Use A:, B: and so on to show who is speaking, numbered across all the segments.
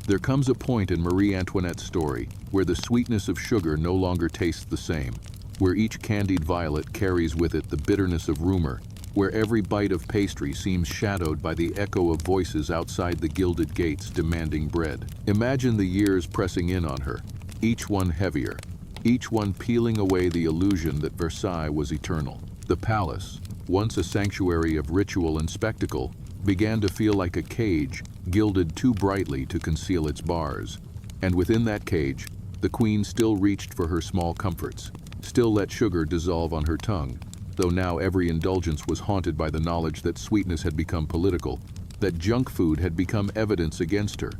A: There comes a point in Marie Antoinette's story where the sweetness of sugar no longer tastes the same, where each candied violet carries with it the bitterness of rumor, where every bite of pastry seems shadowed by the echo of voices outside the gilded gates demanding bread. Imagine the years pressing in on her, each one heavier, each one peeling away the illusion that Versailles was eternal. The palace, once a sanctuary of ritual and spectacle, began to feel like a cage gilded too brightly to conceal its bars. And within that cage, the queen still reached for her small comforts, still let sugar dissolve on her tongue, though now every indulgence was haunted by the knowledge that sweetness had become political, that junk food had become evidence against her,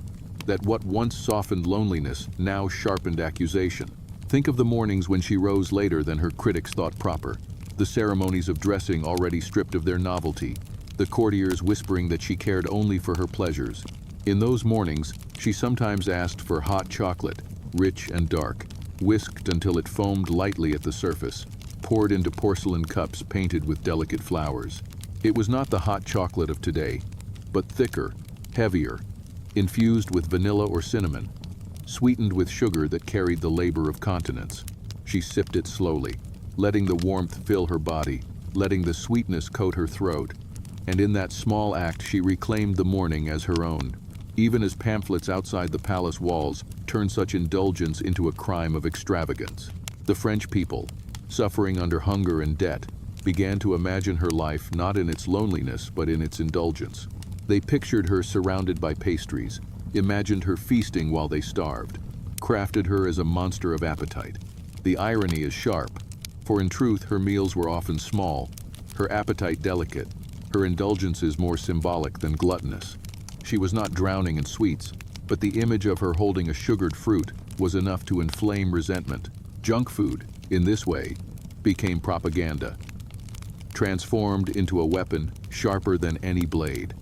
A: that what once softened loneliness now sharpened accusation. Think of the mornings when she rose later than her critics thought proper, the ceremonies of dressing already stripped of their novelty, the courtiers whispering that she cared only for her pleasures. In those mornings, she sometimes asked for hot chocolate, rich and dark, whisked until it foamed lightly at the surface, poured into porcelain cups painted with delicate flowers. It was not the hot chocolate of today, but thicker, heavier, infused with vanilla or cinnamon, sweetened with sugar that carried the labor of continents. She sipped it slowly, letting the warmth fill her body, letting the sweetness coat her throat, and in that small act she reclaimed the morning as her own, even as pamphlets outside the palace walls turned such indulgence into a crime of extravagance. The French people, suffering under hunger and debt, began to imagine her life not in its loneliness but in its indulgence. They pictured her surrounded by pastries, imagined her feasting while they starved, crafted her as a monster of appetite. The irony is sharp, for in truth her meals were often small, her appetite delicate, her indulgences more symbolic than gluttonous. She was not drowning in sweets, but the image of her holding a sugared fruit was enough to inflame resentment. Junk food, in this way, became propaganda, transformed into a weapon sharper than any blade.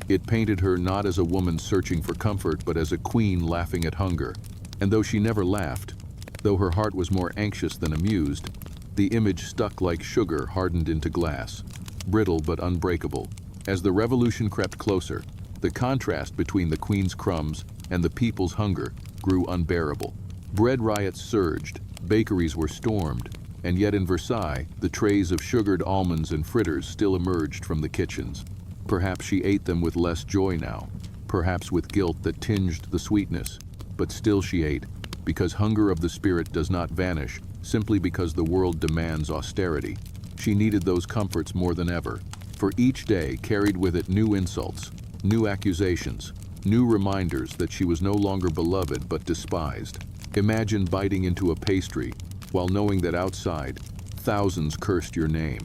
A: It painted her not as a woman searching for comfort, but as a queen laughing at hunger. And though she never laughed, though her heart was more anxious than amused, the image stuck like sugar hardened into glass, brittle but unbreakable. As the revolution crept closer, the contrast between the queen's crumbs and the people's hunger grew unbearable. Bread riots surged, bakeries were stormed, and yet in Versailles, the trays of sugared almonds and fritters still emerged from the kitchens. Perhaps she ate them with less joy now, perhaps with guilt that tinged the sweetness, but still she ate, because hunger of the spirit does not vanish simply because the world demands austerity. She needed those comforts more than ever, for each day carried with it new insults, new accusations, new reminders that she was no longer beloved but despised. Imagine biting into a pastry while knowing that outside, thousands cursed your name.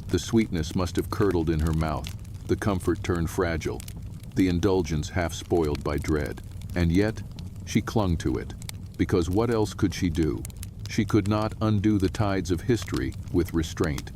A: The sweetness must have curdled in her mouth, the comfort turned fragile, the indulgence half spoiled by dread. And yet, she clung to it, because what else could she do? She could not undo the tides of history with restraint.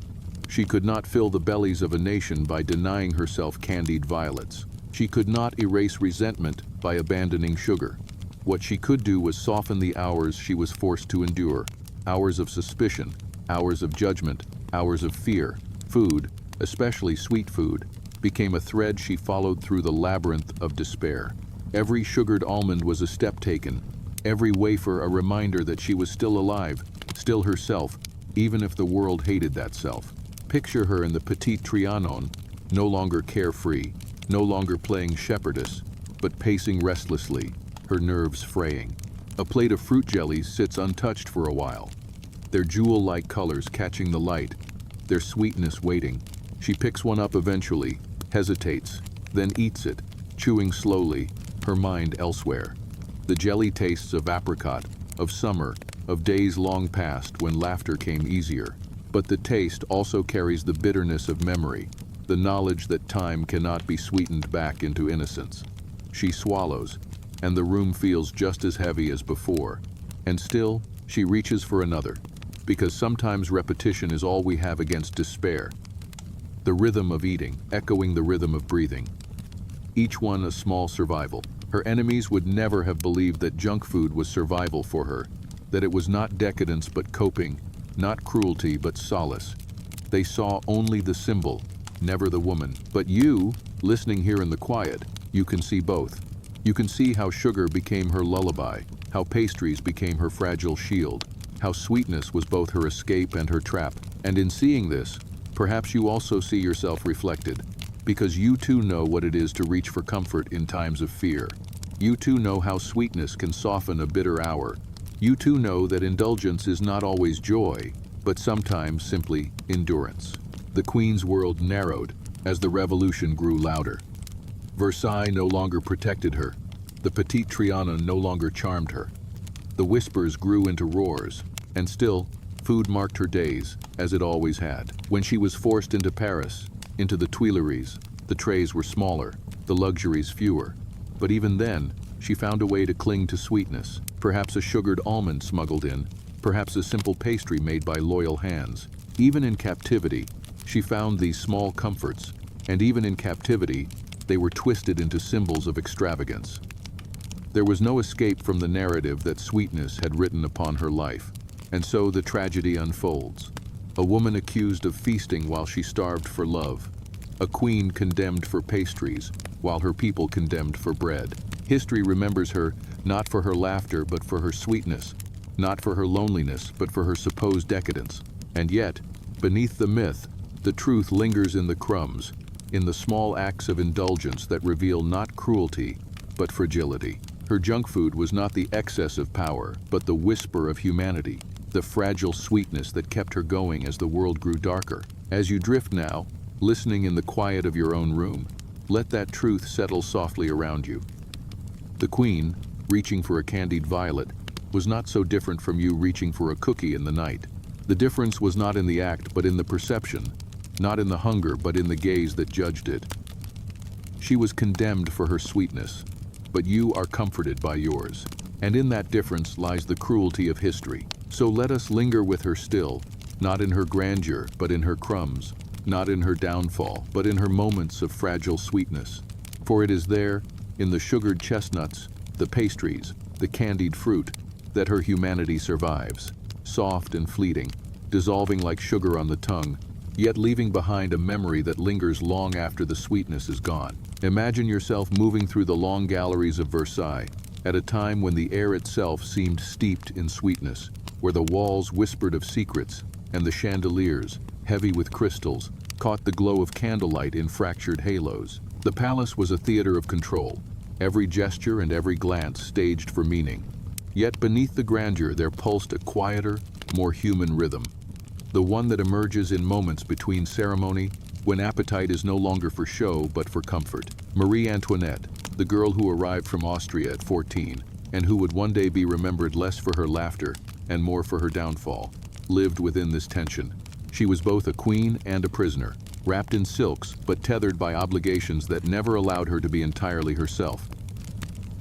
A: She could not fill the bellies of a nation by denying herself candied violets. She could not erase resentment by abandoning sugar. What she could do was soften the hours she was forced to endure, hours of suspicion, hours of judgment, hours of fear. Food, especially sweet food, became a thread she followed through the labyrinth of despair. Every sugared almond was a step taken, every wafer a reminder that she was still alive, still herself, even if the world hated that self. Picture her in the Petit Trianon, no longer carefree, no longer playing shepherdess, but pacing restlessly, her nerves fraying. A plate of fruit jellies sits untouched for a while, their jewel-like colors catching the light, their sweetness waiting. She picks one up eventually, hesitates, then eats it, chewing slowly, her mind elsewhere. The jelly tastes of apricot, of summer, of days long past when laughter came easier. But the taste also carries the bitterness of memory, the knowledge that time cannot be sweetened back into innocence. She swallows, and the room feels just as heavy as before. And still, she reaches for another, because sometimes repetition is all we have against despair. The rhythm of eating, echoing the rhythm of breathing. Each one a small survival. Her enemies would never have believed that junk food was survival for her, that it was not decadence but coping, not cruelty but solace. They saw only the symbol, never the woman. But you, listening here in the quiet, you can see both. You can see how sugar became her lullaby, how pastries became her fragile shield, how sweetness was both her escape and her trap. And in seeing this, perhaps you also see yourself reflected, because you too know what it is to reach for comfort in times of fear. You too know how sweetness can soften a bitter hour. You too know that indulgence is not always joy, but sometimes simply endurance. The Queen's world narrowed as the revolution grew louder. Versailles no longer protected her. The Petite Trianon no longer charmed her. The whispers grew into roars, and still, food marked her days, as it always had. When she was forced into Paris, into the Tuileries, the trays were smaller, the luxuries fewer. But even then, she found a way to cling to sweetness, perhaps a sugared almond smuggled in, perhaps a simple pastry made by loyal hands. Even in captivity, she found these small comforts, and even in captivity, they were twisted into symbols of extravagance. There was no escape from the narrative that sweetness had written upon her life, and so the tragedy unfolds. A woman accused of feasting while she starved for love. A queen condemned for pastries, while her people condemned for bread. History remembers her not for her laughter but for her sweetness, not for her loneliness but for her supposed decadence. And yet, beneath the myth, the truth lingers in the crumbs, in the small acts of indulgence that reveal not cruelty, but fragility. Her junk food was not the excess of power, but the whisper of humanity, the fragile sweetness that kept her going as the world grew darker. As you drift now, listening in the quiet of your own room, let that truth settle softly around you. The Queen, reaching for a candied violet, was not so different from you reaching for a cookie in the night. The difference was not in the act, but in the perception, not in the hunger, but in the gaze that judged it. She was condemned for her sweetness, but you are comforted by yours. And in that difference lies the cruelty of history. So let us linger with her still, not in her grandeur, but in her crumbs, not in her downfall, but in her moments of fragile sweetness. For it is there, in the sugared chestnuts, the pastries, the candied fruit, that her humanity survives, soft and fleeting, dissolving like sugar on the tongue, yet leaving behind a memory that lingers long after the sweetness is gone. Imagine yourself moving through the long galleries of Versailles, at a time when the air itself seemed steeped in sweetness, where the walls whispered of secrets, and the chandeliers, heavy with crystals, caught the glow of candlelight in fractured halos. The palace was a theater of control, every gesture and every glance staged for meaning. Yet beneath the grandeur there pulsed a quieter, more human rhythm, the one that emerges in moments between ceremony, when appetite is no longer for show but for comfort. Marie Antoinette, the girl who arrived from Austria at 14, and who would one day be remembered less for her laughter and more for her downfall, lived within this tension. She was both a queen and a prisoner, wrapped in silks but tethered by obligations that never allowed her to be entirely herself.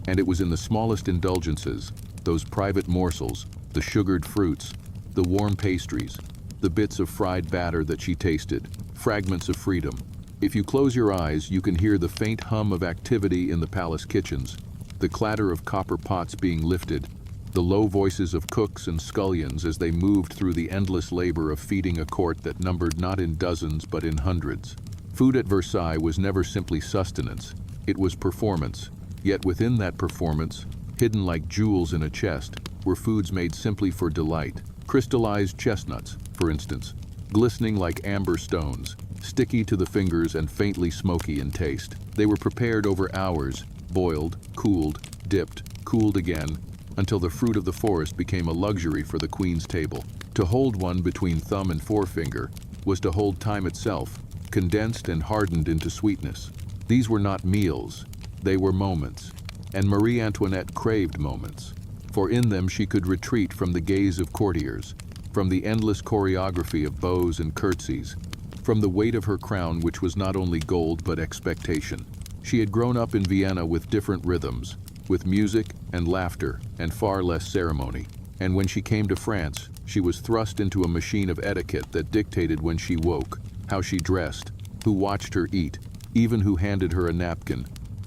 A: And it was in the smallest indulgences, those private morsels, the sugared fruits, the warm pastries, the bits of fried batter that she tasted, fragments of freedom. If you close your eyes, you can hear the faint hum of activity in the palace kitchens, the clatter of copper pots being lifted, the low voices of cooks and scullions as they moved through the endless labor of feeding a court that numbered not in dozens but in hundreds. Food at Versailles was never simply sustenance, it was performance. Yet within that performance, hidden like jewels in a chest, were foods made simply for delight. Crystallized chestnuts, for instance, glistening like amber stones, sticky to the fingers and faintly smoky in taste. They were prepared over hours, boiled, cooled, dipped, cooled again, until the fruit of the forest became a luxury for the Queen's table. To hold one between thumb and forefinger was to hold time itself, condensed and hardened into sweetness. These were not meals, they were moments, and Marie Antoinette craved moments, for in them she could retreat from the gaze of courtiers, from the endless choreography of bows and curtsies, from the weight of her crown which was not only gold but expectation. She had grown up in Vienna with different rhythms, with music and laughter and far less ceremony, and when she came to France, she was thrust into a machine of etiquette that dictated when she woke, how she dressed, who watched her eat, even who handed her a napkin.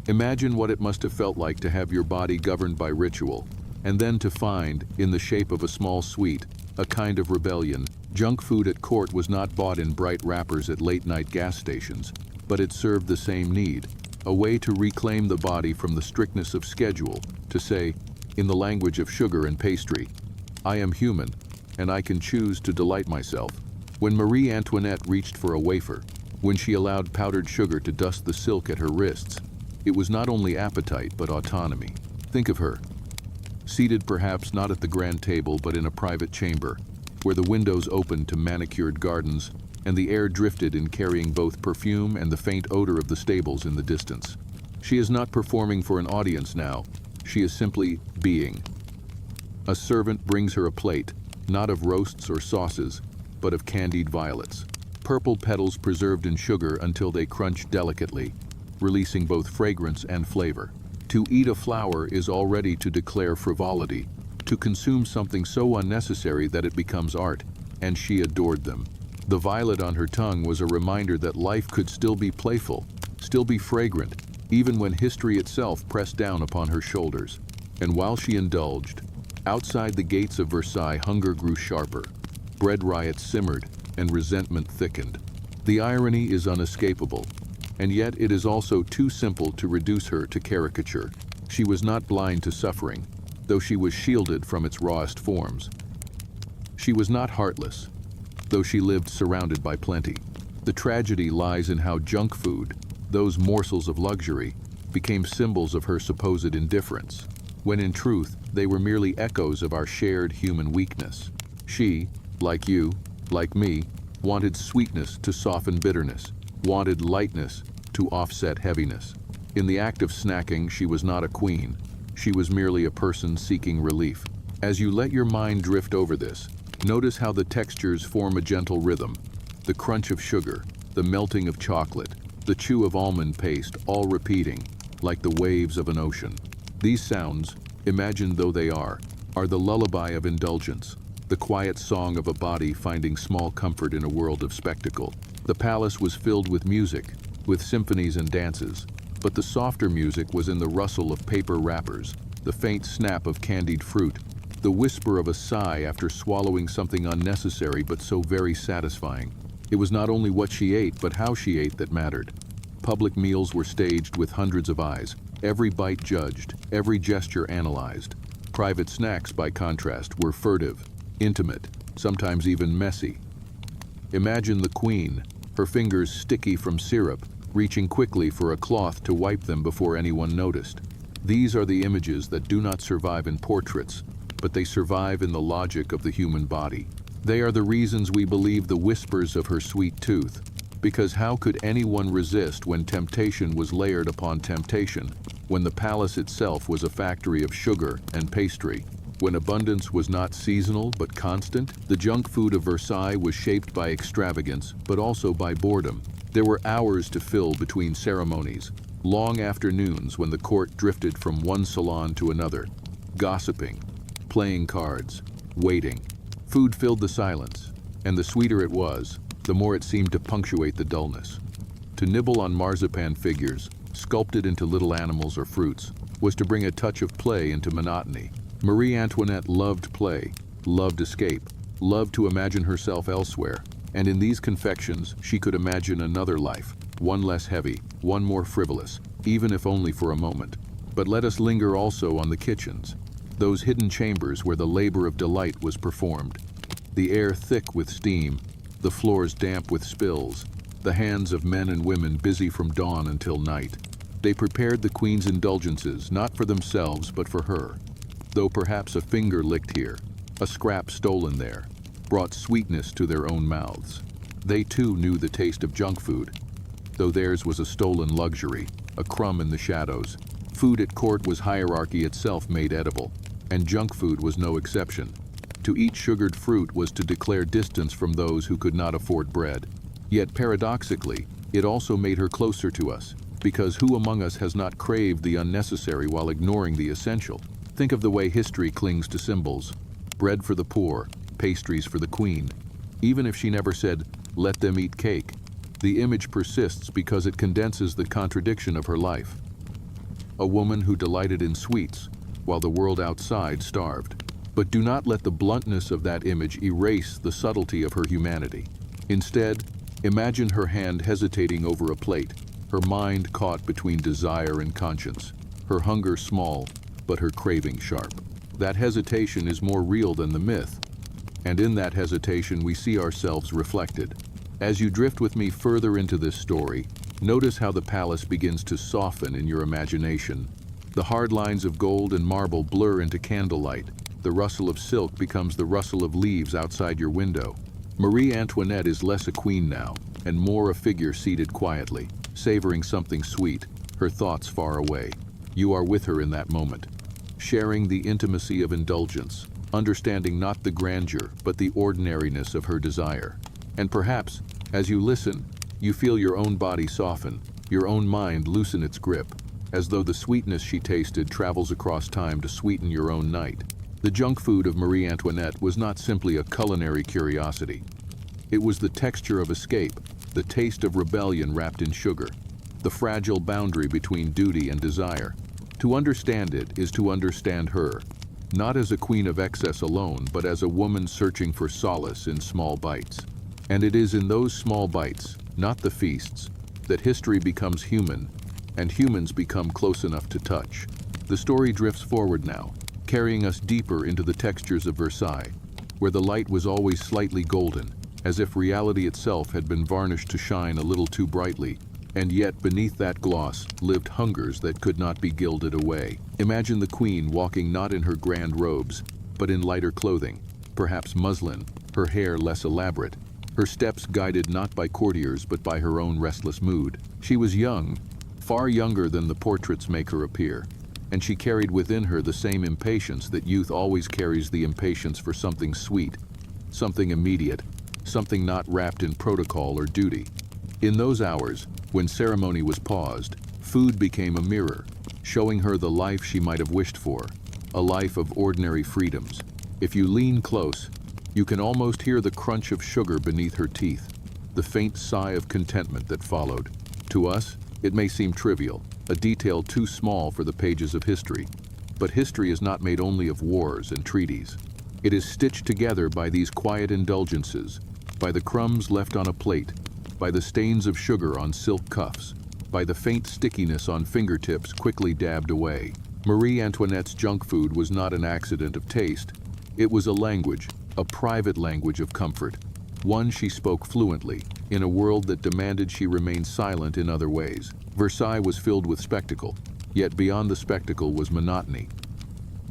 A: Imagine what it must have felt like to have your body governed by ritual, and then to find, in the shape of a small sweet, a kind of rebellion. Junk food at court was not bought in bright wrappers at late-night gas stations, but it served the same need. a way to reclaim the body from the strictness of schedule, to say, in the language of sugar and pastry, I am human, and I can choose to delight myself. When Marie Antoinette reached for a wafer, when she allowed powdered sugar to dust the silk at her wrists, it was not only appetite but autonomy. Think of her, seated perhaps not at the grand table but in a private chamber, where the windows opened to manicured gardens and the air drifted in carrying both perfume and the faint odor of the stables in the distance. She is not performing for an audience now, she is simply being. A servant brings her a plate, not of roasts or sauces, but of candied violets, purple petals preserved in sugar until they crunch delicately, releasing both fragrance and flavor. To eat a flower is already to declare frivolity, to consume something so unnecessary that it becomes art, and she adored them. The violet on her tongue was a reminder that life could still be playful, still be fragrant, even when history itself pressed down upon her shoulders. And while she indulged, outside the gates of Versailles hunger grew sharper, bread riots simmered, and resentment thickened. The irony is unescapable, and yet it is also too simple to reduce her to caricature. She was not blind to suffering, though she was shielded from its rawest forms. She was not heartless, though she lived surrounded by plenty. The tragedy lies in how junk food, those morsels of luxury, became symbols of her supposed indifference, when in truth they were merely echoes of our shared human weakness. She, like you, like me, wanted sweetness to soften bitterness, wanted lightness to offset heaviness. In the act of snacking, she was not a queen. She was merely a person seeking relief. As you let your mind drift over this, notice how the textures form a gentle rhythm. The crunch of sugar, the melting of chocolate, the chew of almond paste, all repeating, like the waves of an ocean. These sounds, imagined though they are the lullaby of indulgence, the quiet song of a body finding small comfort in a world of spectacle. The palace was filled with music, with symphonies and dances, but the softer music was in the rustle of paper wrappers, the faint snap of candied fruit, the whisper of a sigh after swallowing something unnecessary but so very satisfying. It was not only what she ate, but how she ate that mattered. Public meals were staged with hundreds of eyes, every bite judged, every gesture analyzed. Private snacks, by contrast, were furtive, intimate, sometimes even messy. Imagine the queen, her fingers sticky from syrup, reaching quickly for a cloth to wipe them before anyone noticed. These are the images that do not survive in portraits, but they survive in the logic of the human body. They are the reasons we believe the whispers of her sweet tooth, because how could anyone resist when temptation was layered upon temptation, when the palace itself was a factory of sugar and pastry? When abundance was not seasonal but constant, the junk food of Versailles was shaped by extravagance, but also by boredom. There were hours to fill between ceremonies, long afternoons when the court drifted from one salon to another, gossiping, playing cards, waiting. Food filled the silence, and the sweeter it was, the more it seemed to punctuate the dullness. To nibble on marzipan figures, sculpted into little animals or fruits, was to bring a touch of play into monotony. Marie Antoinette loved play, loved escape, loved to imagine herself elsewhere, and in these confections she could imagine another life, one less heavy, one more frivolous, even if only for a moment. But let us linger also on the kitchens, those hidden chambers where the labor of delight was performed. The air thick with steam, the floors damp with spills, the hands of men and women busy from dawn until night. They prepared the queen's indulgences, not for themselves but for her. Though perhaps a finger licked here, a scrap stolen there, brought sweetness to their own mouths. They too knew the taste of junk food, though theirs was a stolen luxury, a crumb in the shadows. Food at court was hierarchy itself made edible, and junk food was no exception. To eat sugared fruit was to declare distance from those who could not afford bread. Yet paradoxically, it also made her closer to us, because who among us has not craved the unnecessary while ignoring the essential? Think of the way history clings to symbols. Bread for the poor, pastries for the queen. Even if she never said, "Let them eat cake," the image persists because it condenses the contradiction of her life. A woman who delighted in sweets, while the world outside starved. But do not let the bluntness of that image erase the subtlety of her humanity. Instead, imagine her hand hesitating over a plate, her mind caught between desire and conscience, her hunger small, but her craving sharp. That hesitation is more real than the myth, and in that hesitation we see ourselves reflected. As you drift with me further into this story, notice how the palace begins to soften in your imagination. The hard lines of gold and marble blur into candlelight. The rustle of silk becomes the rustle of leaves outside your window. Marie Antoinette is less a queen now, and more a figure seated quietly, savoring something sweet, her thoughts far away. You are with her in that moment, sharing the intimacy of indulgence, understanding not the grandeur, but the ordinariness of her desire. And perhaps, as you listen, you feel your own body soften, your own mind loosen its grip, as though the sweetness she tasted travels across time to sweeten your own night. The junk food of Marie Antoinette was not simply a culinary curiosity. It was the texture of escape, the taste of rebellion wrapped in sugar, the fragile boundary between duty and desire. To understand it is to understand her, not as a queen of excess alone, but as a woman searching for solace in small bites. And it is in those small bites, not the feasts, that history becomes human, and humans become close enough to touch. The story drifts forward now, carrying us deeper into the textures of Versailles, where the light was always slightly golden, as if reality itself had been varnished to shine a little too brightly, and yet beneath that gloss lived hungers that could not be gilded away. Imagine the queen walking not in her grand robes, but in lighter clothing, perhaps muslin, her hair less elaborate, her steps guided not by courtiers but by her own restless mood. She was young, far younger than the portraits make her appear, and she carried within her the same impatience that youth always carries, the impatience for something sweet, something immediate, something not wrapped in protocol or duty. In those hours, when ceremony was paused, food became a mirror, showing her the life she might have wished for, a life of ordinary freedoms. If you lean close, you can almost hear the crunch of sugar beneath her teeth, the faint sigh of contentment that followed. To us, it may seem trivial, a detail too small for the pages of history, but history is not made only of wars and treaties. It is stitched together by these quiet indulgences, by the crumbs left on a plate, by the stains of sugar on silk cuffs, by the faint stickiness on fingertips quickly dabbed away. Marie Antoinette's junk food was not an accident of taste. It was a language, a private language of comfort, one she spoke fluently, in a world that demanded she remain silent in other ways. Versailles was filled with spectacle, yet beyond the spectacle was monotony.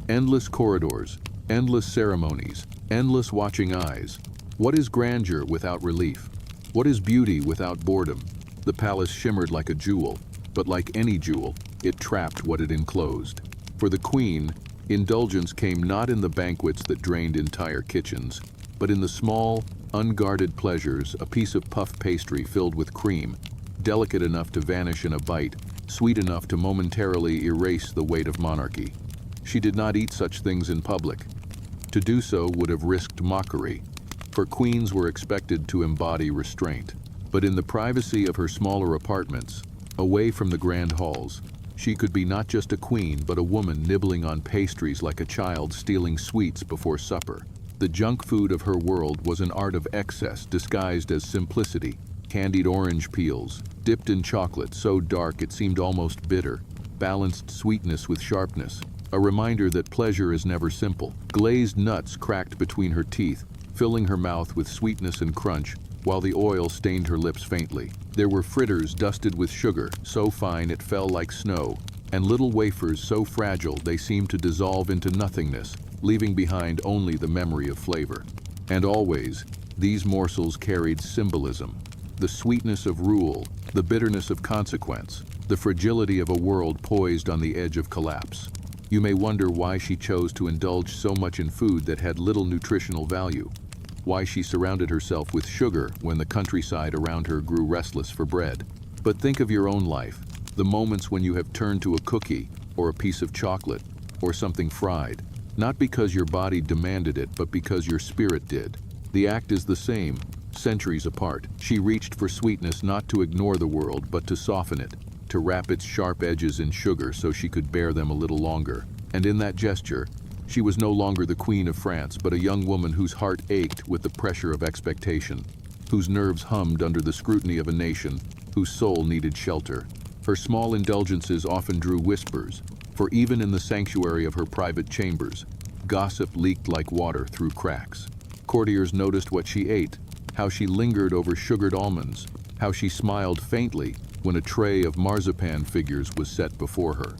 A: Endless corridors, endless ceremonies, endless watching eyes. What is grandeur without relief? What is beauty without boredom? The palace shimmered like a jewel, but like any jewel, it trapped what it enclosed. For the queen, indulgence came not in the banquets that drained entire kitchens, but in the small, unguarded pleasures, a piece of puff pastry filled with cream, delicate enough to vanish in a bite, sweet enough to momentarily erase the weight of monarchy. She did not eat such things in public. To do so would have risked mockery, for queens were expected to embody restraint. But in the privacy of her smaller apartments, away from the grand halls, she could be not just a queen, but a woman nibbling on pastries like a child stealing sweets before supper. The junk food of her world was an art of excess disguised as simplicity. Candied orange peels, dipped in chocolate so dark it seemed almost bitter, balanced sweetness with sharpness, a reminder that pleasure is never simple. Glazed nuts cracked between her teeth, filling her mouth with sweetness and crunch, while the oil stained her lips faintly. There were fritters dusted with sugar, so fine it fell like snow, and little wafers so fragile they seemed to dissolve into nothingness, leaving behind only the memory of flavor. And always, these morsels carried symbolism. The sweetness of rule, the bitterness of consequence, the fragility of a world poised on the edge of collapse. You may wonder why she chose to indulge so much in food that had little nutritional value, why she surrounded herself with sugar when the countryside around her grew restless for bread. But think of your own life, the moments when you have turned to a cookie, or a piece of chocolate, or something fried, not because your body demanded it, but because your spirit did. The act is the same, centuries apart. She reached for sweetness not to ignore the world, but to soften it, to wrap its sharp edges in sugar so she could bear them a little longer. And in that gesture, she was no longer the Queen of France, but a young woman whose heart ached with the pressure of expectation, whose nerves hummed under the scrutiny of a nation, whose soul needed shelter. Her small indulgences often drew whispers, for even in the sanctuary of her private chambers, gossip leaked like water through cracks. Courtiers noticed what she ate, how she lingered over sugared almonds, how she smiled faintly when a tray of marzipan figures was set before her.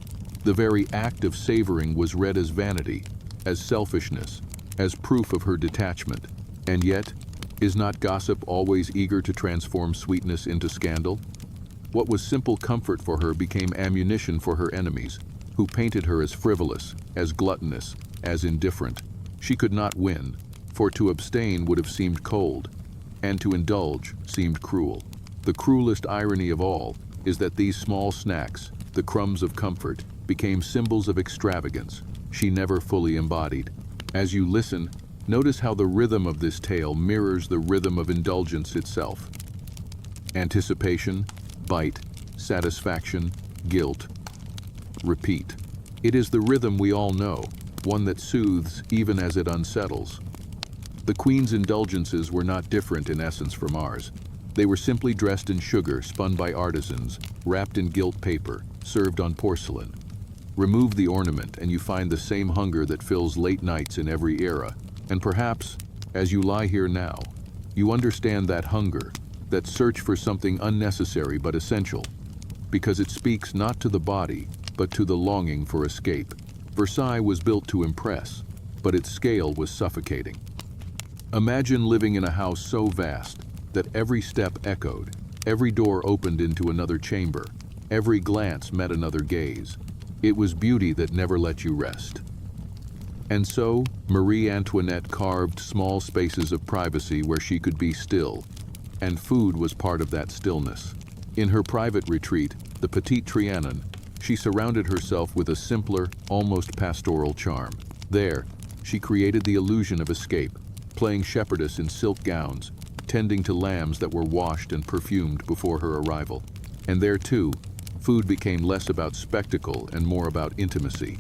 A: The very act of savoring was read as vanity, as selfishness, as proof of her detachment. And yet, is not gossip always eager to transform sweetness into scandal? What was simple comfort for her became ammunition for her enemies, who painted her as frivolous, as gluttonous, as indifferent. She could not win, for to abstain would have seemed cold, and to indulge seemed cruel. The cruelest irony of all is that these small snacks, the crumbs of comfort, became symbols of extravagance she never fully embodied. As you listen, notice how the rhythm of this tale mirrors the rhythm of indulgence itself. Anticipation, bite, satisfaction, guilt, repeat. It is the rhythm we all know, one that soothes even as it unsettles. The Queen's indulgences were not different in essence from ours. They were simply dressed in sugar spun by artisans, wrapped in gilt paper, served on porcelain. Remove the ornament and you find the same hunger that fills late nights in every era. And perhaps, as you lie here now, you understand that hunger, that search for something unnecessary but essential, because it speaks not to the body, but to the longing for escape. Versailles was built to impress, but its scale was suffocating. Imagine living in a house so vast that every step echoed, every door opened into another chamber, every glance met another gaze. It was beauty that never let you rest. And so, Marie Antoinette carved small spaces of privacy where she could be still, and food was part of that stillness. In her private retreat, the Petite Trianon, she surrounded herself with a simpler, almost pastoral charm. There, she created the illusion of escape, playing shepherdess in silk gowns, tending to lambs that were washed and perfumed before her arrival. And there too, food became less about spectacle and more about intimacy.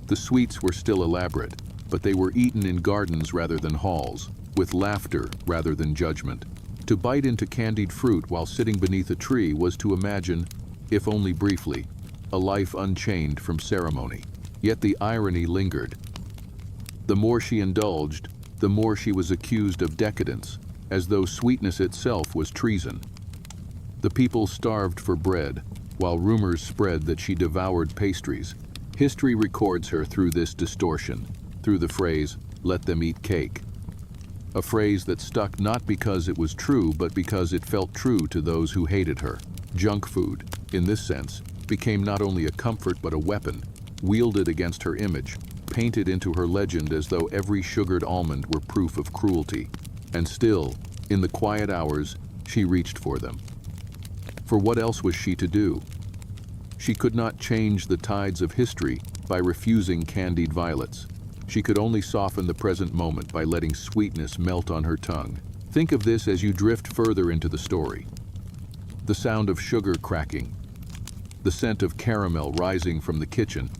A: The sweets were still elaborate, but they were eaten in gardens rather than halls, with laughter rather than judgment. To bite into candied fruit while sitting beneath a tree was to imagine, if only briefly, a life unchained from ceremony. Yet the irony lingered. The more she indulged, the more she was accused of decadence, as though sweetness itself was treason. The people starved for bread, while rumors spread that she devoured pastries. History records her through this distortion, through the phrase, "let them eat cake." A phrase that stuck not because it was true, but because it felt true to those who hated her. Junk food, in this sense, became not only a comfort but a weapon, wielded against her image, painted into her legend as though every sugared almond were proof of cruelty. And still, in the quiet hours, she reached for them. For what else was she to do? She could not change the tides of history by refusing candied violets. She could only soften the present moment by letting sweetness melt on her tongue. Think of this as you drift further into the story. The sound of sugar cracking, the scent of caramel rising from the kitchen,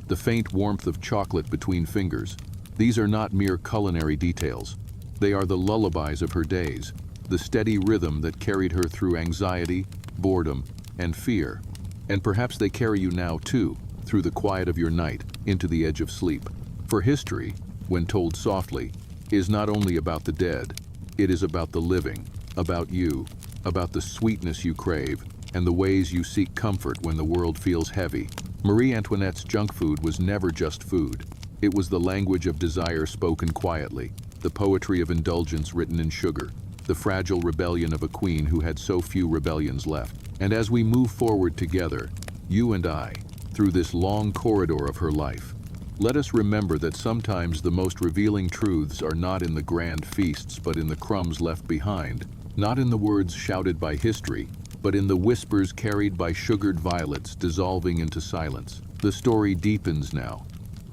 A: the faint warmth of chocolate between fingers. These are not mere culinary details. They are the lullabies of her days, the steady rhythm that carried her through anxiety, boredom, and fear. And perhaps they carry you now too, through the quiet of your night, into the edge of sleep. For history, when told softly, is not only about the dead, it is about the living, about you, about the sweetness you crave, and the ways you seek comfort when the world feels heavy. Marie Antoinette's junk food was never just food. It was the language of desire spoken quietly, the poetry of indulgence written in sugar, the fragile rebellion of a queen who had so few rebellions left. And as we move forward together, you and I, through this long corridor of her life, let us remember that sometimes the most revealing truths are not in the grand feasts but in the crumbs left behind, not in the words shouted by history, but in the whispers carried by sugared violets dissolving into silence. The story deepens now,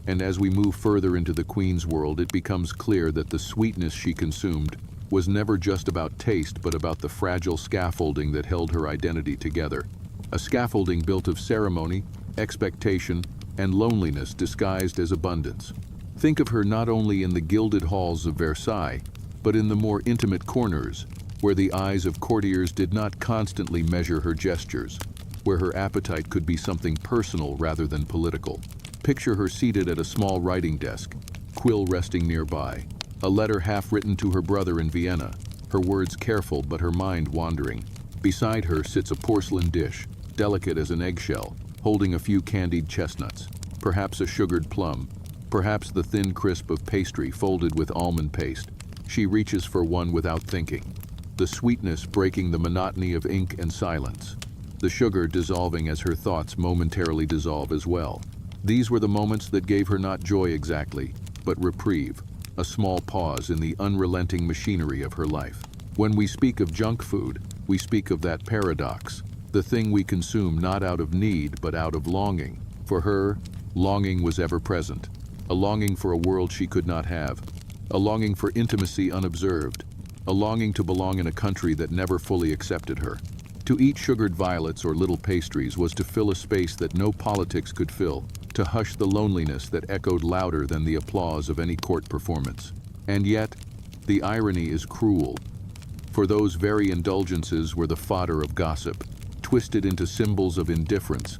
A: and as we move further into the Queen's world, it becomes clear that the sweetness she consumed was never just about taste but about the fragile scaffolding that held her identity together. A scaffolding built of ceremony, expectation, and loneliness disguised as abundance. Think of her not only in the gilded halls of Versailles, but in the more intimate corners, where the eyes of courtiers did not constantly measure her gestures, where her appetite could be something personal rather than political. Picture her seated at a small writing desk, quill resting nearby, a letter half written to her brother in Vienna, her words careful but her mind wandering. Beside her sits a porcelain dish, delicate as an eggshell, holding a few candied chestnuts, perhaps a sugared plum, perhaps the thin crisp of pastry folded with almond paste. She reaches for one without thinking, the sweetness breaking the monotony of ink and silence, the sugar dissolving as her thoughts momentarily dissolve as well. These were the moments that gave her not joy exactly, but reprieve, a small pause in the unrelenting machinery of her life. When we speak of junk food, we speak of that paradox, the thing we consume not out of need but out of longing. For her, longing was ever present, a longing for a world she could not have, a longing for intimacy unobserved, a longing to belong in a country that never fully accepted her. To eat sugared violets or little pastries was to fill a space that no politics could fill, to hush the loneliness that echoed louder than the applause of any court performance. And yet, the irony is cruel, for those very indulgences were the fodder of gossip, twisted into symbols of indifference,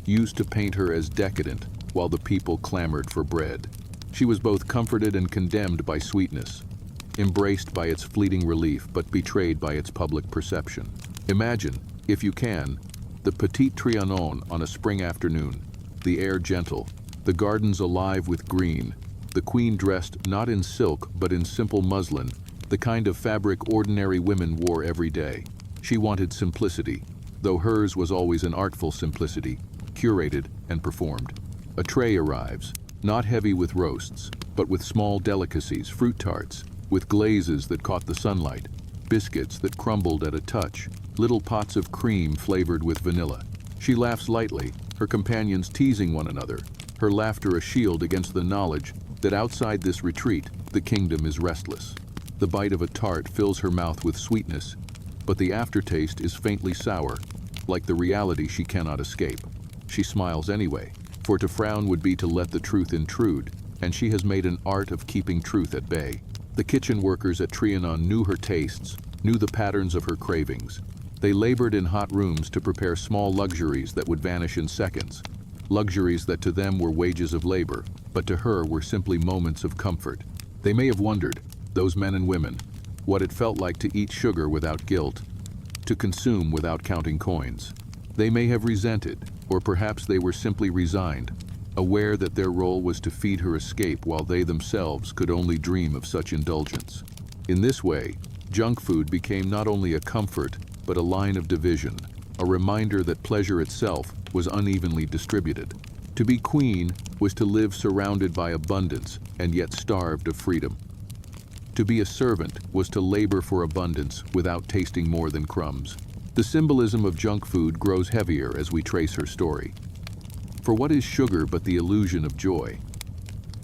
A: used to paint her as decadent while the people clamored for bread. She was both comforted and condemned by sweetness, embraced by its fleeting relief but betrayed by its public perception. Imagine, if you can, the Petit Trianon on a spring afternoon, the air gentle, the gardens alive with green, the queen dressed not in silk but in simple muslin, the kind of fabric ordinary women wore every day. She wanted simplicity, though hers was always an artful simplicity, curated and performed. A tray arrives, not heavy with roasts, but with small delicacies, fruit tarts, with glazes that caught the sunlight, biscuits that crumbled at a touch, little pots of cream flavored with vanilla. She laughs lightly, her companions teasing one another, her laughter a shield against the knowledge that outside this retreat, the kingdom is restless. The bite of a tart fills her mouth with sweetness, but the aftertaste is faintly sour, like the reality she cannot escape. She smiles anyway, for to frown would be to let the truth intrude, and she has made an art of keeping truth at bay. The kitchen workers at Trianon knew her tastes, knew the patterns of her cravings. They labored in hot rooms to prepare small luxuries that would vanish in seconds, luxuries that to them were wages of labor, but to her were simply moments of comfort. They may have wondered, those men and women, what it felt like to eat sugar without guilt, to consume without counting coins. They may have resented, or perhaps they were simply resigned, aware that their role was to feed her escape while they themselves could only dream of such indulgence. In this way, junk food became not only a comfort, but a line of division, a reminder that pleasure itself was unevenly distributed. To be queen was to live surrounded by abundance and yet starved of freedom. To be a servant was to labor for abundance without tasting more than crumbs. The symbolism of junk food grows heavier as we trace her story. For what is sugar but the illusion of joy?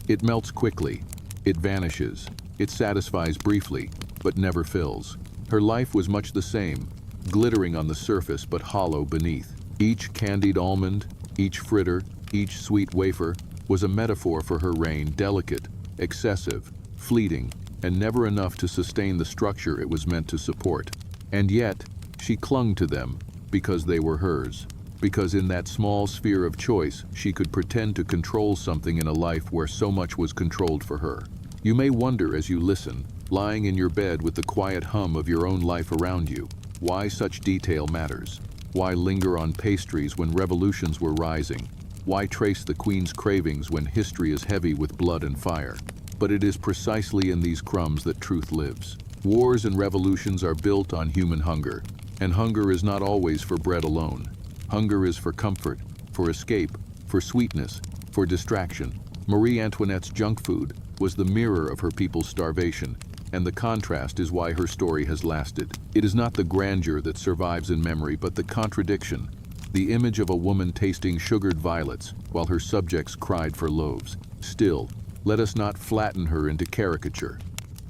A: It melts quickly, it vanishes, it satisfies briefly, but never fills. Her life was much the same, glittering on the surface but hollow beneath. Each candied almond, each fritter, each sweet wafer was a metaphor for her reign, delicate, excessive, fleeting, and never enough to sustain the structure it was meant to support. And yet, she clung to them because they were hers, because in that small sphere of choice she could pretend to control something in a life where so much was controlled for her. You may wonder as you listen, lying in your bed with the quiet hum of your own life around you, why such detail matters. Why linger on pastries when revolutions were rising? Why trace the queen's cravings when history is heavy with blood and fire? But it is precisely in these crumbs that truth lives. Wars and revolutions are built on human hunger, and hunger is not always for bread alone. Hunger is for comfort, for escape, for sweetness, for distraction. Marie Antoinette's junk food was the mirror of her people's starvation, and the contrast is why her story has lasted. It is not the grandeur that survives in memory, but the contradiction, the image of a woman tasting sugared violets while her subjects cried for loaves. Still, let us not flatten her into caricature.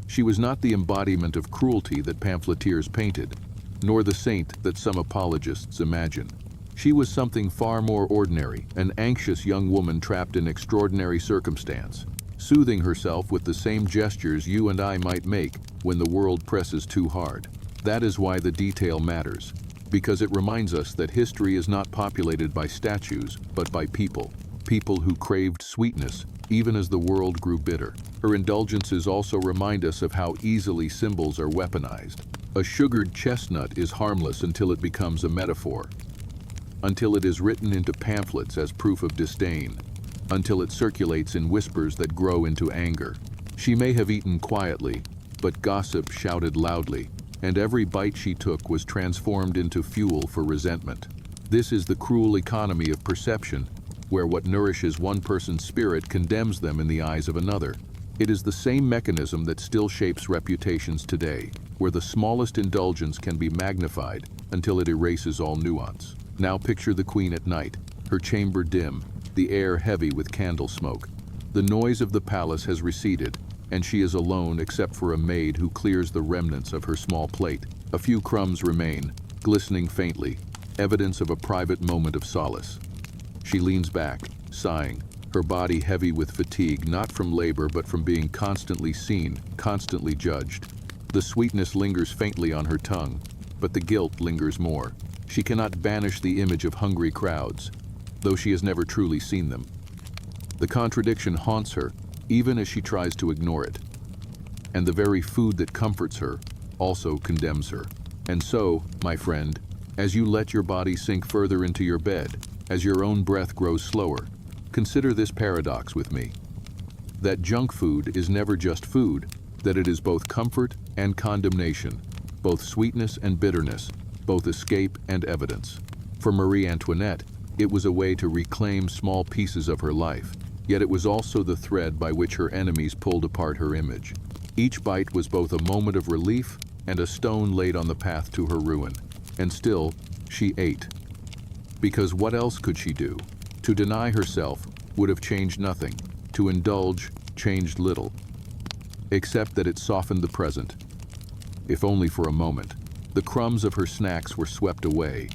A: She was not the embodiment of cruelty that pamphleteers painted, nor the saint that some apologists imagine. She was something far more ordinary, an anxious young woman trapped in extraordinary circumstance, soothing herself with the same gestures you and I might make when the world presses too hard. That is why the detail matters, because it reminds us that history is not populated by statues, but by people. People who craved sweetness, even as the world grew bitter. Her indulgences also remind us of how easily symbols are weaponized. A sugared chestnut is harmless until it becomes a metaphor, until it is written into pamphlets as proof of disdain, until it circulates in whispers that grow into anger. She may have eaten quietly, but gossip shouted loudly, and every bite she took was transformed into fuel for resentment. This is the cruel economy of perception, where what nourishes one person's spirit condemns them in the eyes of another. It is the same mechanism that still shapes reputations today, where the smallest indulgence can be magnified until it erases all nuance. Now picture the queen at night, her chamber dim, the air heavy with candle smoke. The noise of the palace has receded, and she is alone except for a maid who clears the remnants of her small plate. A few crumbs remain, glistening faintly, evidence of a private moment of solace. She leans back, sighing, her body heavy with fatigue, not from labor but from being constantly seen, constantly judged. The sweetness lingers faintly on her tongue, but the guilt lingers more. She cannot banish the image of hungry crowds, though she has never truly seen them. The contradiction haunts her, even as she tries to ignore it. And the very food that comforts her also condemns her. And so, my friend, as you let your body sink further into your bed, as your own breath grows slower, consider this paradox with me. That junk food is never just food, that it is both comfort and condemnation, both sweetness and bitterness, both escape and evidence. For Marie Antoinette, it was a way to reclaim small pieces of her life, yet it was also the thread by which her enemies pulled apart her image. Each bite was both a moment of relief and a stone laid on the path to her ruin. And still, she ate. Because what else could she do? To deny herself would have changed nothing. To indulge changed little, except that it softened the present. If only for a moment. The crumbs of her snacks were swept away,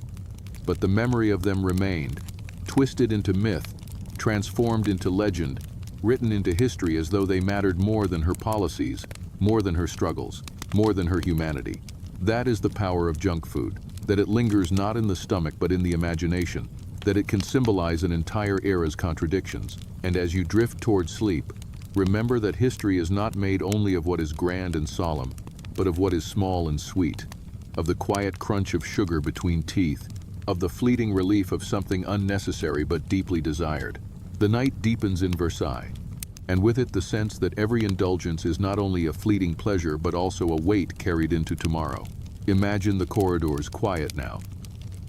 A: but the memory of them remained, twisted into myth, transformed into legend, written into history as though they mattered more than her policies, more than her struggles, more than her humanity. That is the power of junk food, that it lingers not in the stomach but in the imagination, that it can symbolize an entire era's contradictions. And as you drift toward sleep, remember that history is not made only of what is grand and solemn, but of what is small and sweet, of the quiet crunch of sugar between teeth, of the fleeting relief of something unnecessary but deeply desired. The night deepens in Versailles, and with it the sense that every indulgence is not only a fleeting pleasure but also a weight carried into tomorrow. Imagine the corridors quiet now,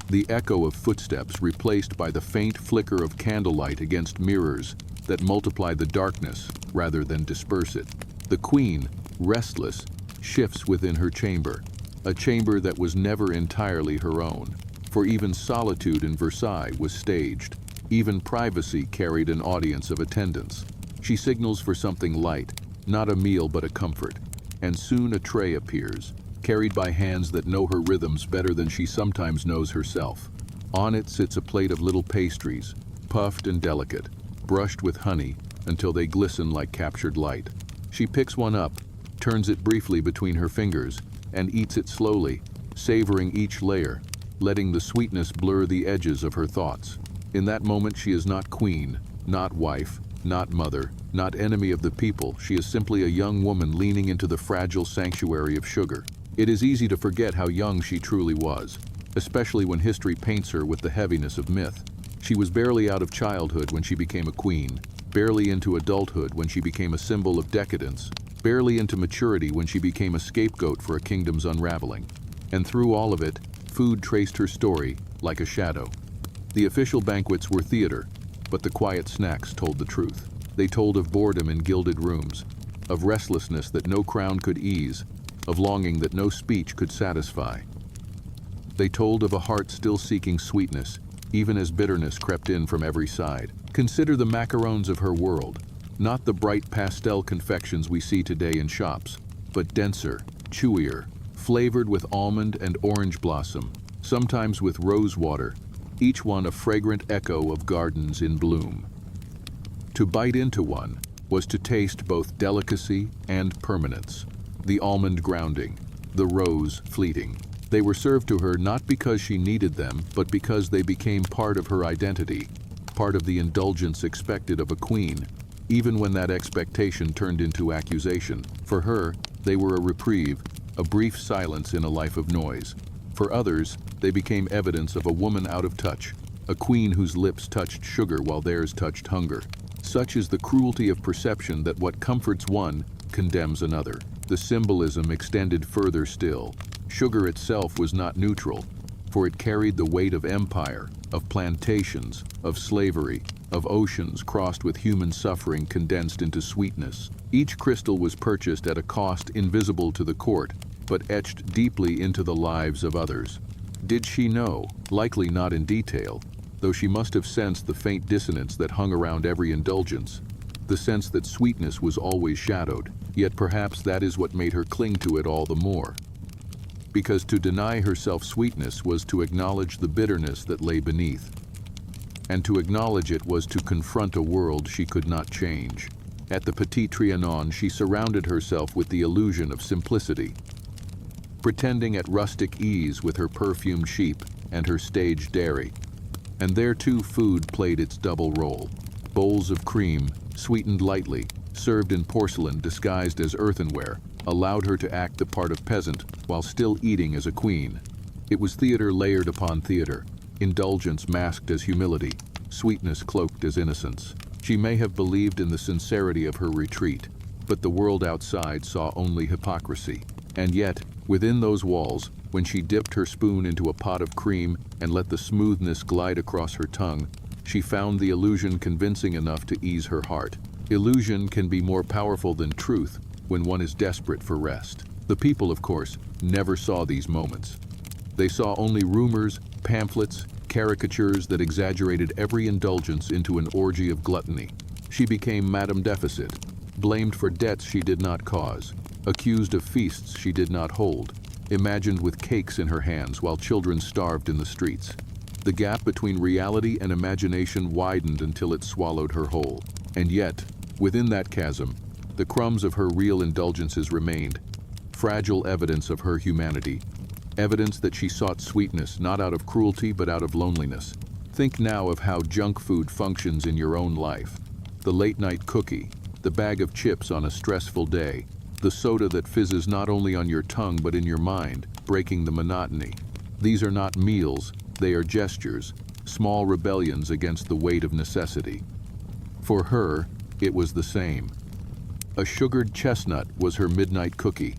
A: the echo of footsteps replaced by the faint flicker of candlelight against mirrors that multiply the darkness rather than disperse it. The queen, restless, shifts within her chamber, a chamber that was never entirely her own, for even solitude in Versailles was staged. Even privacy carried an audience of attendants. She signals for something light, not a meal but a comfort, and soon a tray appears, carried by hands that know her rhythms better than she sometimes knows herself. On it sits a plate of little pastries, puffed and delicate, brushed with honey until they glisten like captured light. She picks one up, turns it briefly between her fingers, and eats it slowly, savoring each layer, letting the sweetness blur the edges of her thoughts. In that moment she is not queen, not wife, not mother, not enemy of the people. She is simply a young woman leaning into the fragile sanctuary of sugar. It is easy to forget how young she truly was, especially when history paints her with the heaviness of myth. She was barely out of childhood when she became a queen, barely into adulthood when she became a symbol of decadence, barely into maturity when she became a scapegoat for a kingdom's unraveling. And through all of it, food traced her story like a shadow. The official banquets were theater, but the quiet snacks told the truth. They told of boredom in gilded rooms, of restlessness that no crown could ease, of longing that no speech could satisfy. They told of a heart still seeking sweetness, even as bitterness crept in from every side. Consider the macarons of her world, not the bright pastel confections we see today in shops, but denser, chewier, flavored with almond and orange blossom, sometimes with rose water, each one a fragrant echo of gardens in bloom. To bite into one was to taste both delicacy and permanence. The almond grounding, the rose fleeting. They were served to her not because she needed them, but because they became part of her identity, part of the indulgence expected of a queen, even when that expectation turned into accusation. For her, they were a reprieve, a brief silence in a life of noise. For others, they became evidence of a woman out of touch, a queen whose lips touched sugar while theirs touched hunger. Such is the cruelty of perception that what comforts one condemns another. The symbolism extended further still. Sugar itself was not neutral, for it carried the weight of empire, of plantations, of slavery, of oceans crossed with human suffering condensed into sweetness. Each crystal was purchased at a cost invisible to the court, but etched deeply into the lives of others. Did she know? Likely not in detail, though she must have sensed the faint dissonance that hung around every indulgence, the sense that sweetness was always shadowed. Yet perhaps that is what made her cling to it all the more. Because to deny herself sweetness was to acknowledge the bitterness that lay beneath. And to acknowledge it was to confront a world she could not change. At the Petit Trianon, she surrounded herself with the illusion of simplicity, pretending at rustic ease with her perfumed sheep and her staged dairy. And there too food played its double role. Bowls of cream, sweetened lightly, served in porcelain disguised as earthenware, allowed her to act the part of peasant while still eating as a queen. It was theater layered upon theater, indulgence masked as humility, sweetness cloaked as innocence. She may have believed in the sincerity of her retreat, but the world outside saw only hypocrisy. And yet, within those walls, when she dipped her spoon into a pot of cream and let the smoothness glide across her tongue, she found the illusion convincing enough to ease her heart. Illusion can be more powerful than truth when one is desperate for rest. The people, of course, never saw these moments. They saw only rumors, pamphlets, caricatures that exaggerated every indulgence into an orgy of gluttony. She became Madame Deficit, blamed for debts she did not cause, accused of feasts she did not hold, imagined with cakes in her hands while children starved in the streets. The gap between reality and imagination widened until it swallowed her whole. And yet, within that chasm, the crumbs of her real indulgences remained, fragile evidence of her humanity, evidence that she sought sweetness not out of cruelty but out of loneliness. Think now of how junk food functions in your own life. The late-night cookie, the bag of chips on a stressful day, the soda that fizzes not only on your tongue but in your mind, breaking the monotony. These are not meals, they are gestures, small rebellions against the weight of necessity. For her, it was the same. A sugared chestnut was her midnight cookie.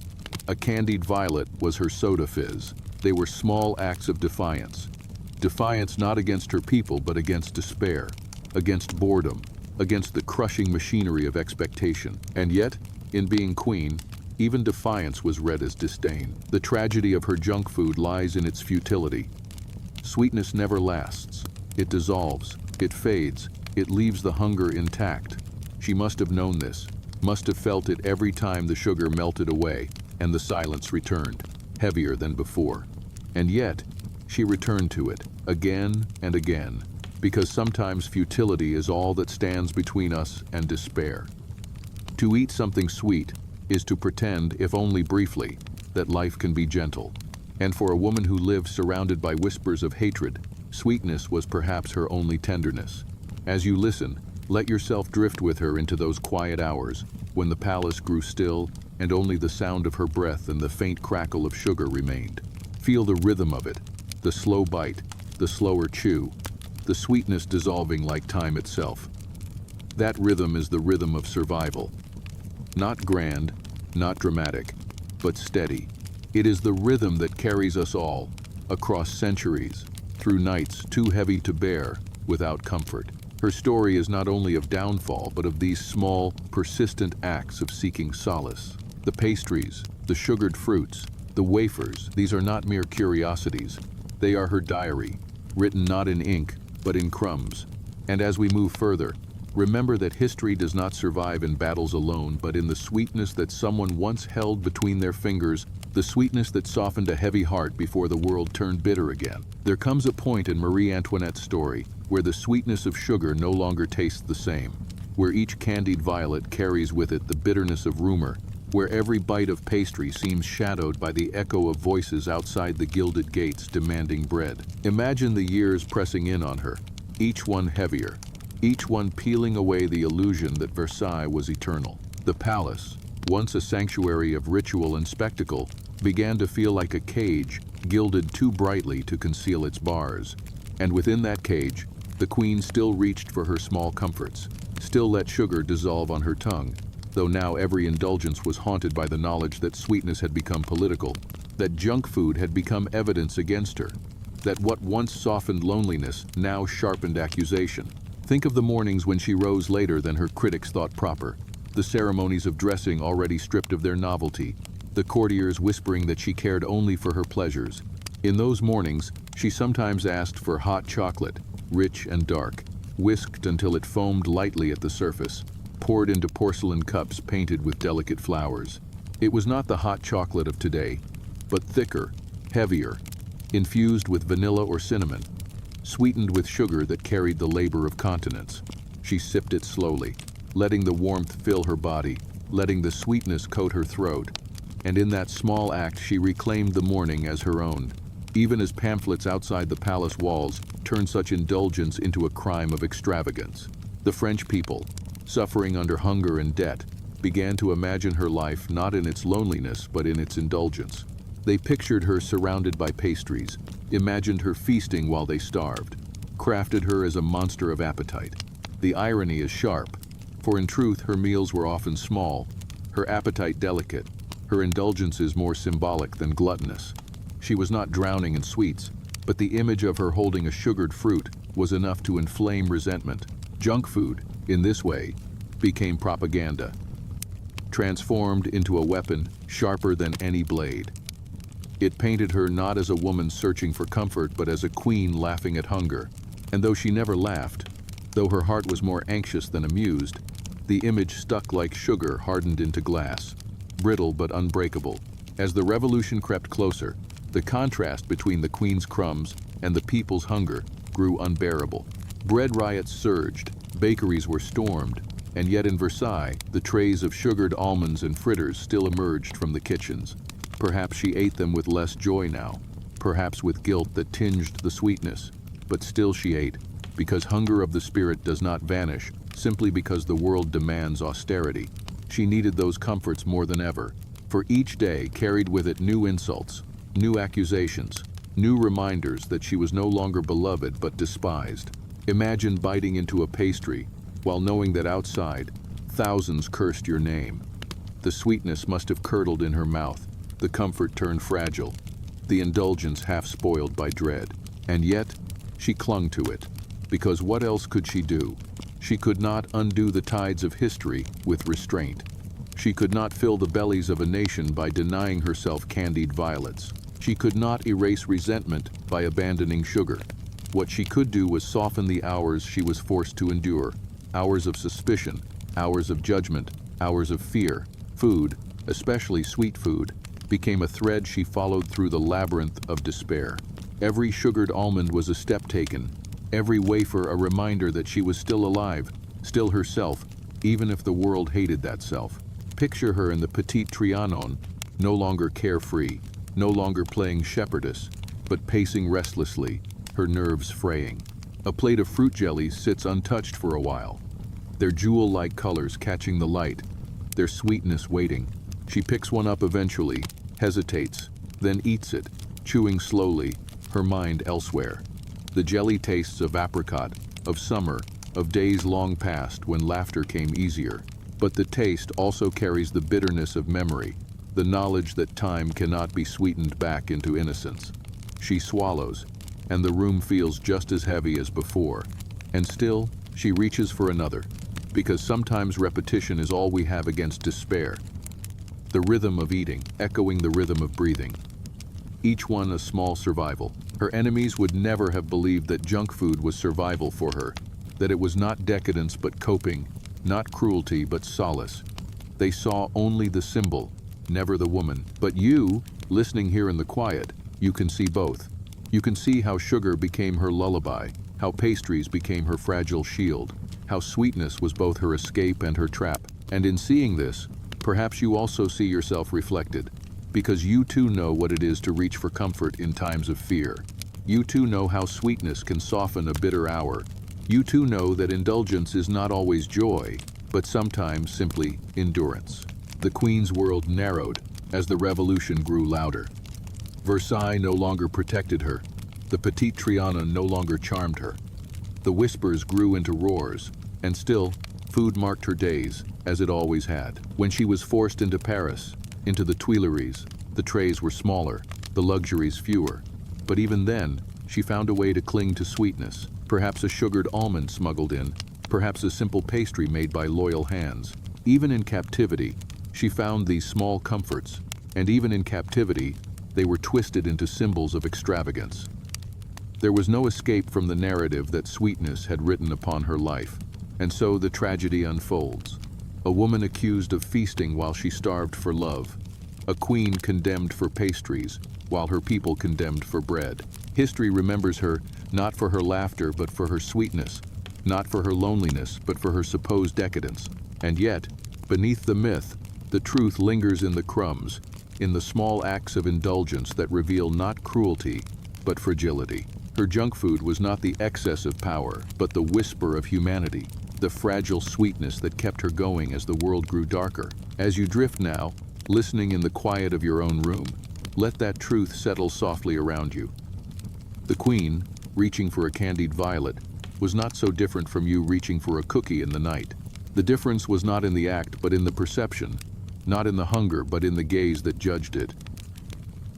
A: A candied violet was her soda fizz. They were small acts of defiance. Defiance not against her people but against despair, against boredom, against the crushing machinery of expectation. And yet, in being queen, even defiance was read as disdain. The tragedy of her junk food lies in its futility. Sweetness never lasts. It dissolves, it fades, it leaves the hunger intact. She must have known this, must have felt it every time the sugar melted away and the silence returned, heavier than before. And yet, she returned to it, again and again, because sometimes futility is all that stands between us and despair. To eat something sweet is to pretend, if only briefly, that life can be gentle. And for a woman who lived surrounded by whispers of hatred, sweetness was perhaps her only tenderness. As you listen, let yourself drift with her into those quiet hours when the palace grew still and only the sound of her breath and the faint crackle of sugar remained. Feel the rhythm of it, the slow bite, the slower chew, the sweetness dissolving like time itself. That rhythm is the rhythm of survival. Not grand, not dramatic, but steady. It is the rhythm that carries us all, across centuries, through nights too heavy to bear, without comfort. Her story is not only of downfall, but of these small, persistent acts of seeking solace. The pastries, the sugared fruits, the wafers, these are not mere curiosities. They are her diary, written not in ink, but in crumbs. And as we move further, remember that history does not survive in battles alone, but in the sweetness that someone once held between their fingers, the sweetness that softened a heavy heart before the world turned bitter again. There comes a point in Marie Antoinette's story where the sweetness of sugar no longer tastes the same, where each candied violet carries with it the bitterness of rumor, where every bite of pastry seems shadowed by the echo of voices outside the gilded gates demanding bread. Imagine the years pressing in on her, each one heavier, each one peeling away the illusion that Versailles was eternal. The palace, once a sanctuary of ritual and spectacle, began to feel like a cage gilded too brightly to conceal its bars. And within that cage, the queen still reached for her small comforts, still let sugar dissolve on her tongue, though now every indulgence was haunted by the knowledge that sweetness had become political, that junk food had become evidence against her, that what once softened loneliness now sharpened accusation. Think of the mornings when she rose later than her critics thought proper, the ceremonies of dressing already stripped of their novelty, the courtiers whispering that she cared only for her pleasures. In those mornings, she sometimes asked for hot chocolate, rich and dark, whisked until it foamed lightly at the surface, poured into porcelain cups painted with delicate flowers. It was not the hot chocolate of today, but thicker, heavier, infused with vanilla or cinnamon, sweetened with sugar that carried the labor of continents. She sipped it slowly, letting the warmth fill her body, letting the sweetness coat her throat. And in that small act she reclaimed the morning as her own, even as pamphlets outside the palace walls turned such indulgence into a crime of extravagance. The French people, suffering under hunger and debt, began to imagine her life not in its loneliness but in its indulgence. They pictured her surrounded by pastries, imagined her feasting while they starved, crafted her as a monster of appetite. The irony is sharp, for in truth her meals were often small, her appetite delicate, her indulgences more symbolic than gluttonous. She was not drowning in sweets, but the image of her holding a sugared fruit was enough to inflame resentment. Junk food, in this way, became propaganda, transformed into a weapon sharper than any blade. It painted her not as a woman searching for comfort, but as a queen laughing at hunger. And though she never laughed, though her heart was more anxious than amused, the image stuck like sugar hardened into glass, brittle but unbreakable. As the revolution crept closer, the contrast between the queen's crumbs and the people's hunger grew unbearable. Bread riots surged, bakeries were stormed, and yet in Versailles, the trays of sugared almonds and fritters still emerged from the kitchens. Perhaps she ate them with less joy now, perhaps with guilt that tinged the sweetness, but still she ate, because hunger of the spirit does not vanish simply because the world demands austerity. She needed those comforts more than ever, for each day carried with it new insults, new accusations, new reminders that she was no longer beloved but despised. Imagine biting into a pastry while knowing that outside, thousands cursed your name. The sweetness must have curdled in her mouth, the comfort turned fragile, the indulgence half spoiled by dread. And yet, she clung to it, because what else could she do? She could not undo the tides of history with restraint. She could not fill the bellies of a nation by denying herself candied violets. She could not erase resentment by abandoning sugar. What she could do was soften the hours she was forced to endure, hours of suspicion, hours of judgment, hours of fear. Food, especially sweet food, became a thread she followed through the labyrinth of despair. Every sugared almond was a step taken, every wafer a reminder that she was still alive, still herself, even if the world hated that self. Picture her in the Petit Trianon, no longer carefree, no longer playing shepherdess, but pacing restlessly, her nerves fraying. A plate of fruit jellies sits untouched for a while, their jewel-like colors catching the light, their sweetness waiting. She picks one up eventually, hesitates, then eats it, chewing slowly, her mind elsewhere. The jelly tastes of apricot, of summer, of days long past when laughter came easier. But the taste also carries the bitterness of memory, the knowledge that time cannot be sweetened back into innocence. She swallows, and the room feels just as heavy as before. And still, she reaches for another, because sometimes repetition is all we have against despair. The rhythm of eating, echoing the rhythm of breathing. Each one a small survival. Her enemies would never have believed that junk food was survival for her, that it was not decadence but coping, not cruelty but solace. They saw only the symbol, never the woman. But you, listening here in the quiet, you can see both. You can see how sugar became her lullaby, how pastries became her fragile shield, how sweetness was both her escape and her trap. And in seeing this, Perhaps you also see yourself reflected, because you too know what it is to reach for comfort in times of fear. You too know how sweetness can soften a bitter hour. You too know that indulgence is not always joy, but sometimes simply endurance. The Queen's world narrowed as the revolution grew louder. Versailles no longer protected her. The Petite Trianon no longer charmed her. The whispers grew into roars, and still, food marked her days, as it always had. When she was forced into Paris, into the Tuileries, the trays were smaller, the luxuries fewer. But even then, she found a way to cling to sweetness, perhaps a sugared almond smuggled in, perhaps a simple pastry made by loyal hands. Even in captivity, she found these small comforts, and even in captivity, they were twisted into symbols of extravagance. There was no escape from the narrative that sweetness had written upon her life, and so the tragedy unfolds. A woman accused of feasting while she starved for love. A queen condemned for pastries, while her people condemned for bread. History remembers her not for her laughter but for her sweetness, not for her loneliness but for her supposed decadence. And yet, beneath the myth, the truth lingers in the crumbs, in the small acts of indulgence that reveal not cruelty, but fragility. Her junk food was not the excess of power, but the whisper of humanity, the fragile sweetness that kept her going as the world grew darker. As you drift now, listening in the quiet of your own room, let that truth settle softly around you. The Queen, reaching for a candied violet, was not so different from you reaching for a cookie in the night. The difference was not in the act, but in the perception, not in the hunger, but in the gaze that judged it.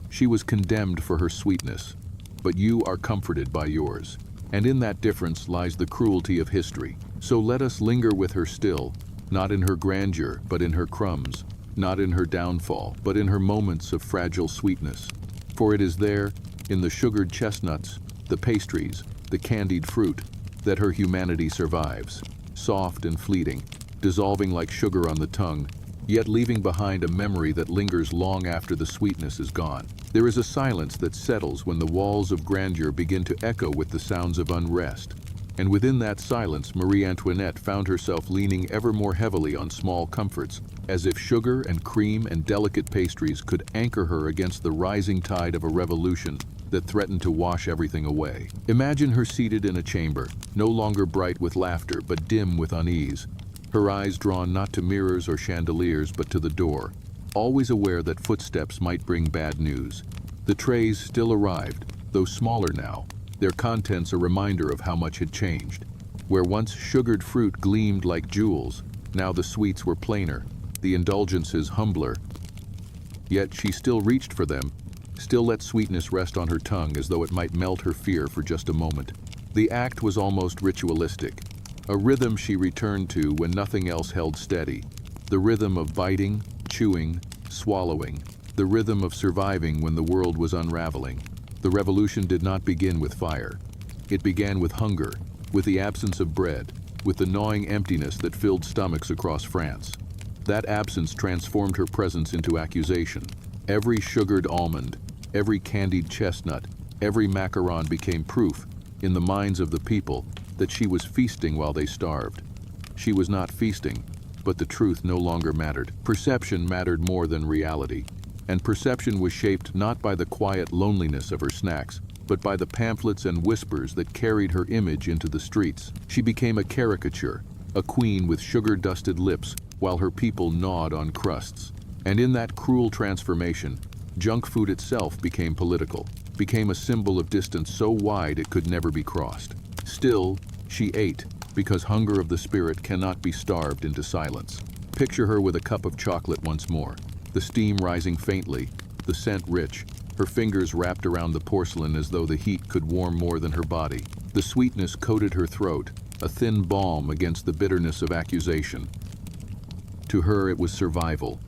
A: She was condemned for her sweetness, but you are comforted by yours. And in that difference lies the cruelty of history. So let us linger with her still, not in her grandeur, but in her crumbs, not in her downfall, but in her moments of fragile sweetness. For it is there, in the sugared chestnuts, the pastries, the candied fruit, that her humanity survives, soft and fleeting, dissolving like sugar on the tongue, yet leaving behind a memory that lingers long after the sweetness is gone. There is a silence that settles when the walls of grandeur begin to echo with the sounds of unrest. And within that silence, Marie Antoinette found herself leaning ever more heavily on small comforts, as if sugar and cream and delicate pastries could anchor her against the rising tide of a revolution that threatened to wash everything away. Imagine her seated in a chamber, no longer bright with laughter, but dim with unease, her eyes drawn not to mirrors or chandeliers, but to the door, always aware that footsteps might bring bad news. The trays still arrived, though smaller now, their contents a reminder of how much had changed. Where once sugared fruit gleamed like jewels, now the sweets were plainer, the indulgences humbler. Yet she still reached for them, still let sweetness rest on her tongue as though it might melt her fear for just a moment. The act was almost ritualistic, a rhythm she returned to when nothing else held steady, the rhythm of biting, chewing, swallowing, the rhythm of surviving when the world was unraveling. The revolution did not begin with fire. It began with hunger, with the absence of bread, with the gnawing emptiness that filled stomachs across France. That absence transformed her presence into accusation. Every sugared almond, every candied chestnut, every macaron became proof, in the minds of the people, that she was feasting while they starved. She was not feasting, but the truth no longer mattered. Perception mattered more than reality. And perception was shaped not by the quiet loneliness of her snacks, but by the pamphlets and whispers that carried her image into the streets. She became a caricature, a queen with sugar-dusted lips, while her people gnawed on crusts. And in that cruel transformation, junk food itself became political, became a symbol of distance so wide it could never be crossed. Still, she ate, because hunger of the spirit cannot be starved into silence. Picture her with a cup of chocolate once more, the steam rising faintly, the scent rich, her fingers wrapped around the porcelain as though the heat could warm more than her body. The sweetness coated her throat, a thin balm against the bitterness of accusation. To her it was survival.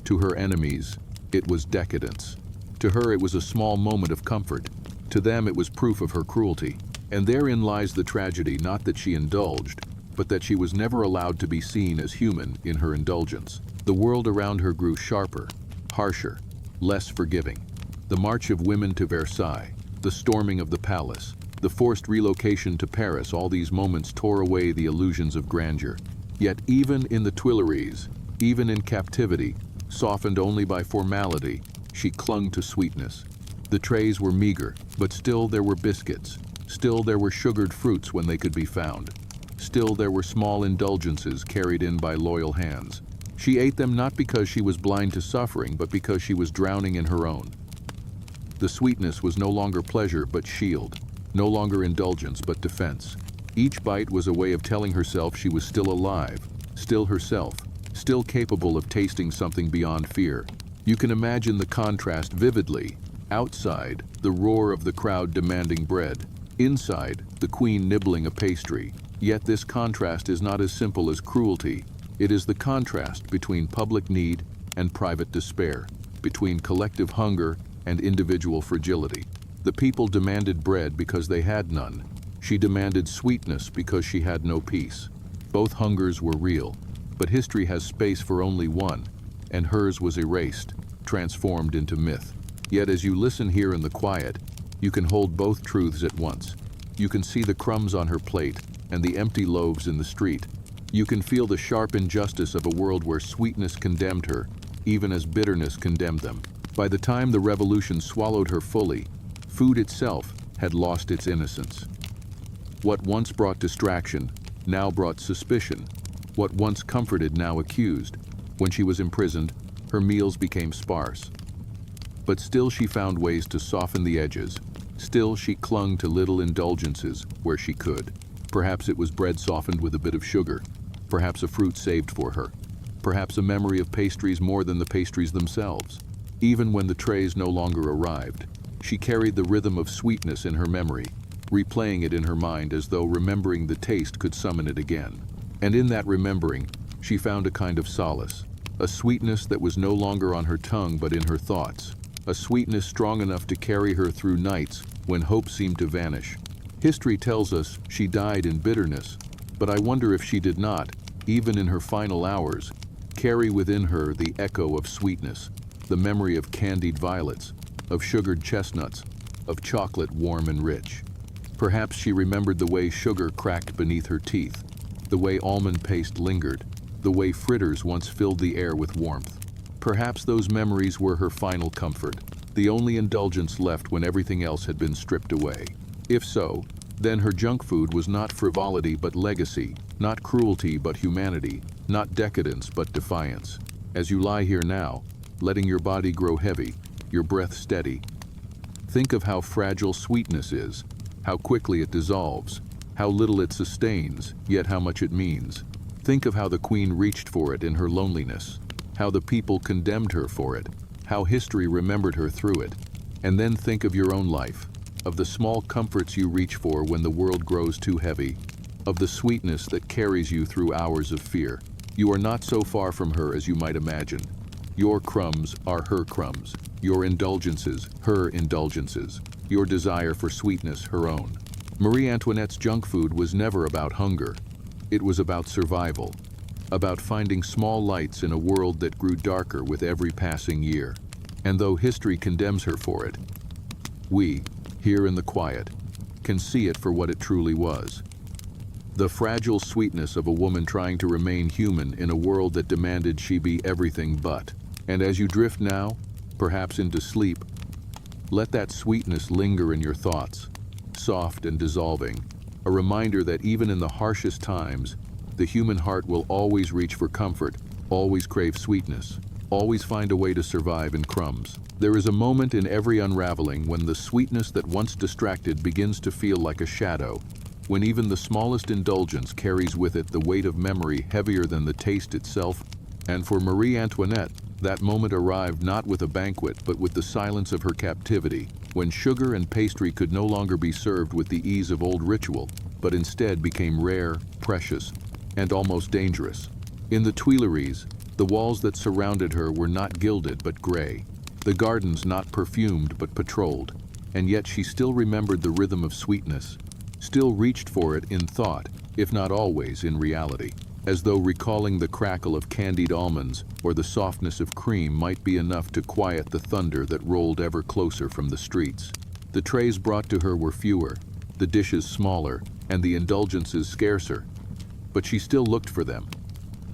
A: To her enemies, it was decadence. To her it was a small moment of comfort. To them it was proof of her cruelty. And therein lies the tragedy, not that she indulged, but that she was never allowed to be seen as human in her indulgence. The world around her grew sharper, harsher, less forgiving. The march of women to Versailles, the storming of the palace, the forced relocation to Paris, all these moments tore away the illusions of grandeur. Yet even in the Tuileries, Even in captivity, softened only by formality, she clung to sweetness. The trays were meager, but still there were biscuits. Still there were sugared fruits when they could be found. Still there were small indulgences carried in by loyal hands. She ate them not because she was blind to suffering, but because she was drowning in her own. The sweetness was no longer pleasure but shield, no longer indulgence but defense. Each bite was a way of telling herself she was still alive, still herself, still capable of tasting something beyond fear. You can imagine the contrast vividly. Outside, the roar of the crowd demanding bread. Inside, the queen nibbling a pastry. Yet this contrast is not as simple as cruelty. It is the contrast between public need and private despair, between collective hunger and individual fragility. The people demanded bread because they had none. She demanded sweetness because she had no peace. Both hungers were real, but history has space for only one, and hers was erased, transformed into myth. Yet as you listen here in the quiet, you can hold both truths at once. You can see the crumbs on her plate and the empty loaves in the street. You can feel the sharp injustice of a world where sweetness condemned her, even as bitterness condemned them. By the time the revolution swallowed her fully, food itself had lost its innocence. What once brought distraction now brought suspicion. What once comforted now accused. When she was imprisoned, her meals became sparse. But still she found ways to soften the edges. Still she clung to little indulgences where she could. Perhaps it was bread softened with a bit of sugar. Perhaps a fruit saved for her. Perhaps a memory of pastries more than the pastries themselves. Even when the trays no longer arrived, she carried the rhythm of sweetness in her memory, replaying it in her mind as though remembering the taste could summon it again. And in that remembering, she found a kind of solace, a sweetness that was no longer on her tongue but in her thoughts, a sweetness strong enough to carry her through nights when hope seemed to vanish. History tells us she died in bitterness, but I wonder if she did not, even in her final hours, carry within her the echo of sweetness, the memory of candied violets, of sugared chestnuts, of chocolate warm and rich. Perhaps she remembered the way sugar cracked beneath her teeth, the way almond paste lingered, the way fritters once filled the air with warmth. Perhaps those memories were her final comfort, the only indulgence left when everything else had been stripped away. If so, then her junk food was not frivolity but legacy, not cruelty but humanity, not decadence but defiance. As you lie here now, letting your body grow heavy, your breath steady, think of how fragile sweetness is, how quickly it dissolves, how little it sustains, yet how much it means. Think of how the queen reached for it in her loneliness, how the people condemned her for it, how history remembered her through it. And then think of your own life, of the small comforts you reach for when the world grows too heavy, of the sweetness that carries you through hours of fear. You are not so far from her as you might imagine. Your crumbs are her crumbs, your indulgences, her indulgences, your desire for sweetness, her own. Marie Antoinette's junk food was never about hunger. It was about survival, about finding small lights in a world that grew darker with every passing year. And though history condemns her for it, we, here in the quiet, can see it for what it truly was. The fragile sweetness of a woman trying to remain human in a world that demanded she be everything but. And as you drift now, perhaps into sleep, let that sweetness linger in your thoughts, soft and dissolving, a reminder that even in the harshest times, the human heart will always reach for comfort, always crave sweetness, always find a way to survive in crumbs. There is a moment in every unraveling when the sweetness that once distracted begins to feel like a shadow, when even the smallest indulgence carries with it the weight of memory heavier than the taste itself. And for Marie Antoinette, that moment arrived not with a banquet but with the silence of her captivity, when sugar and pastry could no longer be served with the ease of old ritual, but instead became rare, precious, and almost dangerous. In the Tuileries, the walls that surrounded her were not gilded but gray, the gardens not perfumed but patrolled, and yet she still remembered the rhythm of sweetness, still reached for it in thought, if not always in reality, as though recalling the crackle of candied almonds or the softness of cream might be enough to quiet the thunder that rolled ever closer from the streets. The trays brought to her were fewer, the dishes smaller, and the indulgences scarcer, but she still looked for them.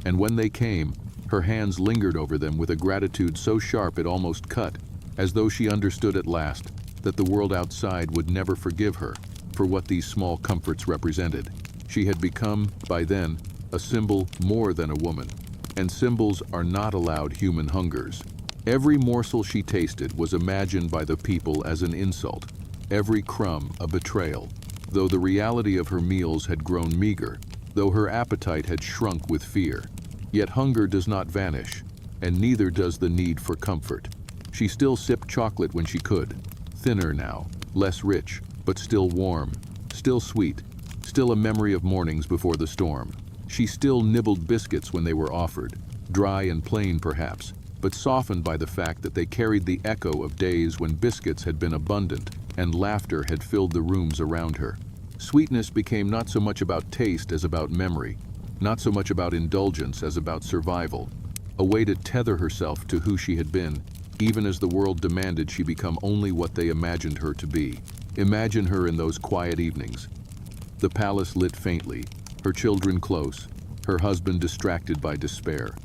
A: And when they came, Her hands lingered over them with a gratitude so sharp it almost cut, as though she understood at last that the world outside would never forgive her for what these small comforts represented. She had become, by then, a symbol more than a woman, and symbols are not allowed human hungers. Every morsel she tasted was imagined by the people as an insult, every crumb a betrayal. Though the reality of her meals had grown meager, though her appetite had shrunk with fear, yet hunger does not vanish, and neither does the need for comfort. She still sipped chocolate when she could, thinner now, less rich, but still warm, still sweet, still a memory of mornings before the storm. She still nibbled biscuits when they were offered, dry and plain perhaps, but softened by the fact that they carried the echo of days when biscuits had been abundant and laughter had filled the rooms around her. Sweetness became not so much about taste as about memory, not so much about indulgence as about survival, a way to tether herself to who she had been, even as the world demanded she become only what they imagined her to be. Imagine her in those quiet evenings. The palace lit faintly, her children close, her husband distracted by despair.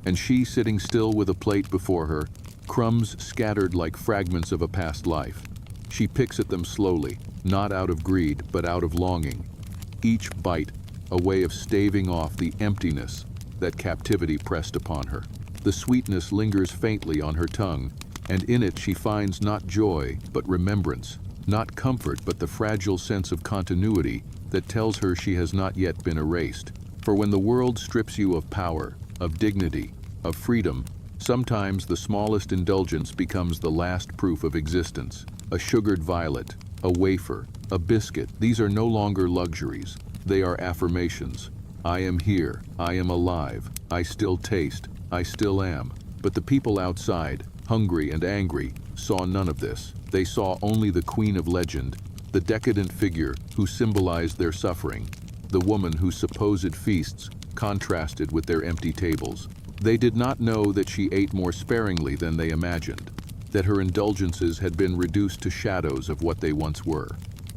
A: And she sitting still with a plate before her, crumbs scattered like fragments of a past life. She picks at them slowly, not out of greed, but out of longing. Each bite, a way of staving off the emptiness that captivity pressed upon her. The sweetness lingers faintly on her tongue, and in it she finds not joy, but remembrance, not comfort, but the fragile sense of continuity that tells her she has not yet been erased. For when the world strips you of power, of dignity, of freedom, sometimes the smallest indulgence becomes the last proof of existence. A sugared violet, a wafer, a biscuit, these are no longer luxuries. They are affirmations. I am here, I am alive, I still taste, I still am. But the people outside, hungry and angry, saw none of this. They saw only the queen of legend, the decadent figure who symbolized their suffering, the woman whose supposed feasts contrasted with their empty tables. They did not know that she ate more sparingly than they imagined, that her indulgences had been reduced to shadows of what they once were,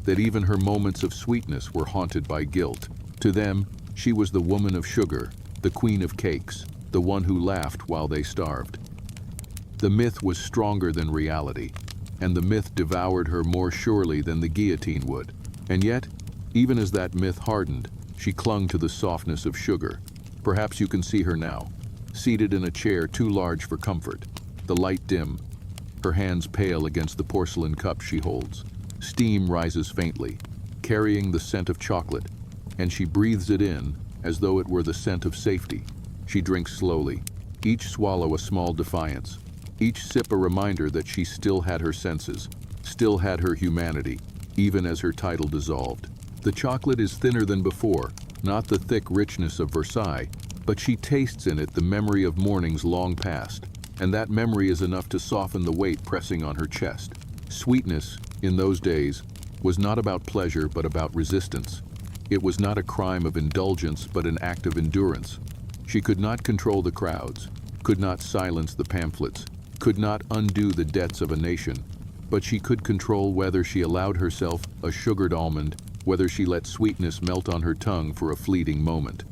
A: that even her moments of sweetness were haunted by guilt. To them, she was the woman of sugar, the queen of cakes, the one who laughed while they starved. The myth was stronger than reality, and the myth devoured her more surely than the guillotine would. And yet, even as that myth hardened, she clung to the softness of sugar. Perhaps you can see her now, seated in a chair too large for comfort, the light dim, her hands pale against the porcelain cup she holds. Steam rises faintly, carrying the scent of chocolate, and she breathes it in as though it were the scent of safety. She drinks slowly, each swallow a small defiance, each sip a reminder that she still had her senses, still had her humanity, even as her title dissolved. The chocolate is thinner than before, not the thick richness of Versailles, but she tastes in it the memory of mornings long past, and that memory is enough to soften the weight pressing on her chest. Sweetness, in those days, was not about pleasure but about resistance. It was not a crime of indulgence but an act of endurance. She could not control the crowds, could not silence the pamphlets, could not undo the debts of a nation, but she could control whether she allowed herself a sugared almond, whether she let sweetness melt on her tongue for a fleeting moment.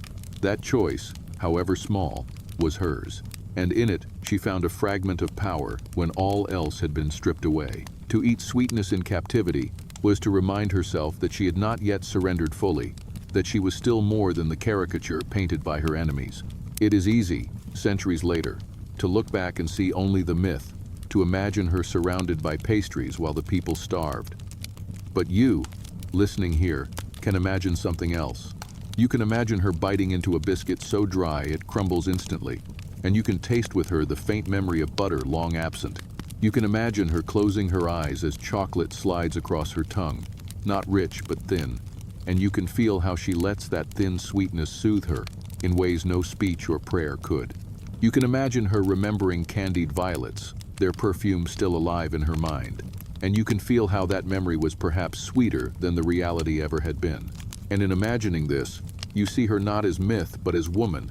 A: That choice, however small, was hers, and in it she found a fragment of power when all else had been stripped away. To eat sweetness in captivity was to remind herself that she had not yet surrendered fully, that she was still more than the caricature painted by her enemies. It is easy, centuries later, to look back and see only the myth, to imagine her surrounded by pastries while the people starved. But you, listening here, can imagine something else. You can imagine her biting into a biscuit so dry it crumbles instantly, and you can taste with her the faint memory of butter long absent. You can imagine her closing her eyes as chocolate slides across her tongue, not rich but thin, and you can feel how she lets that thin sweetness soothe her in ways no speech or prayer could. You can imagine her remembering candied violets, their perfume still alive in her mind, and you can feel how that memory was perhaps sweeter than the reality ever had been. And in imagining this, you see her not as myth but as woman,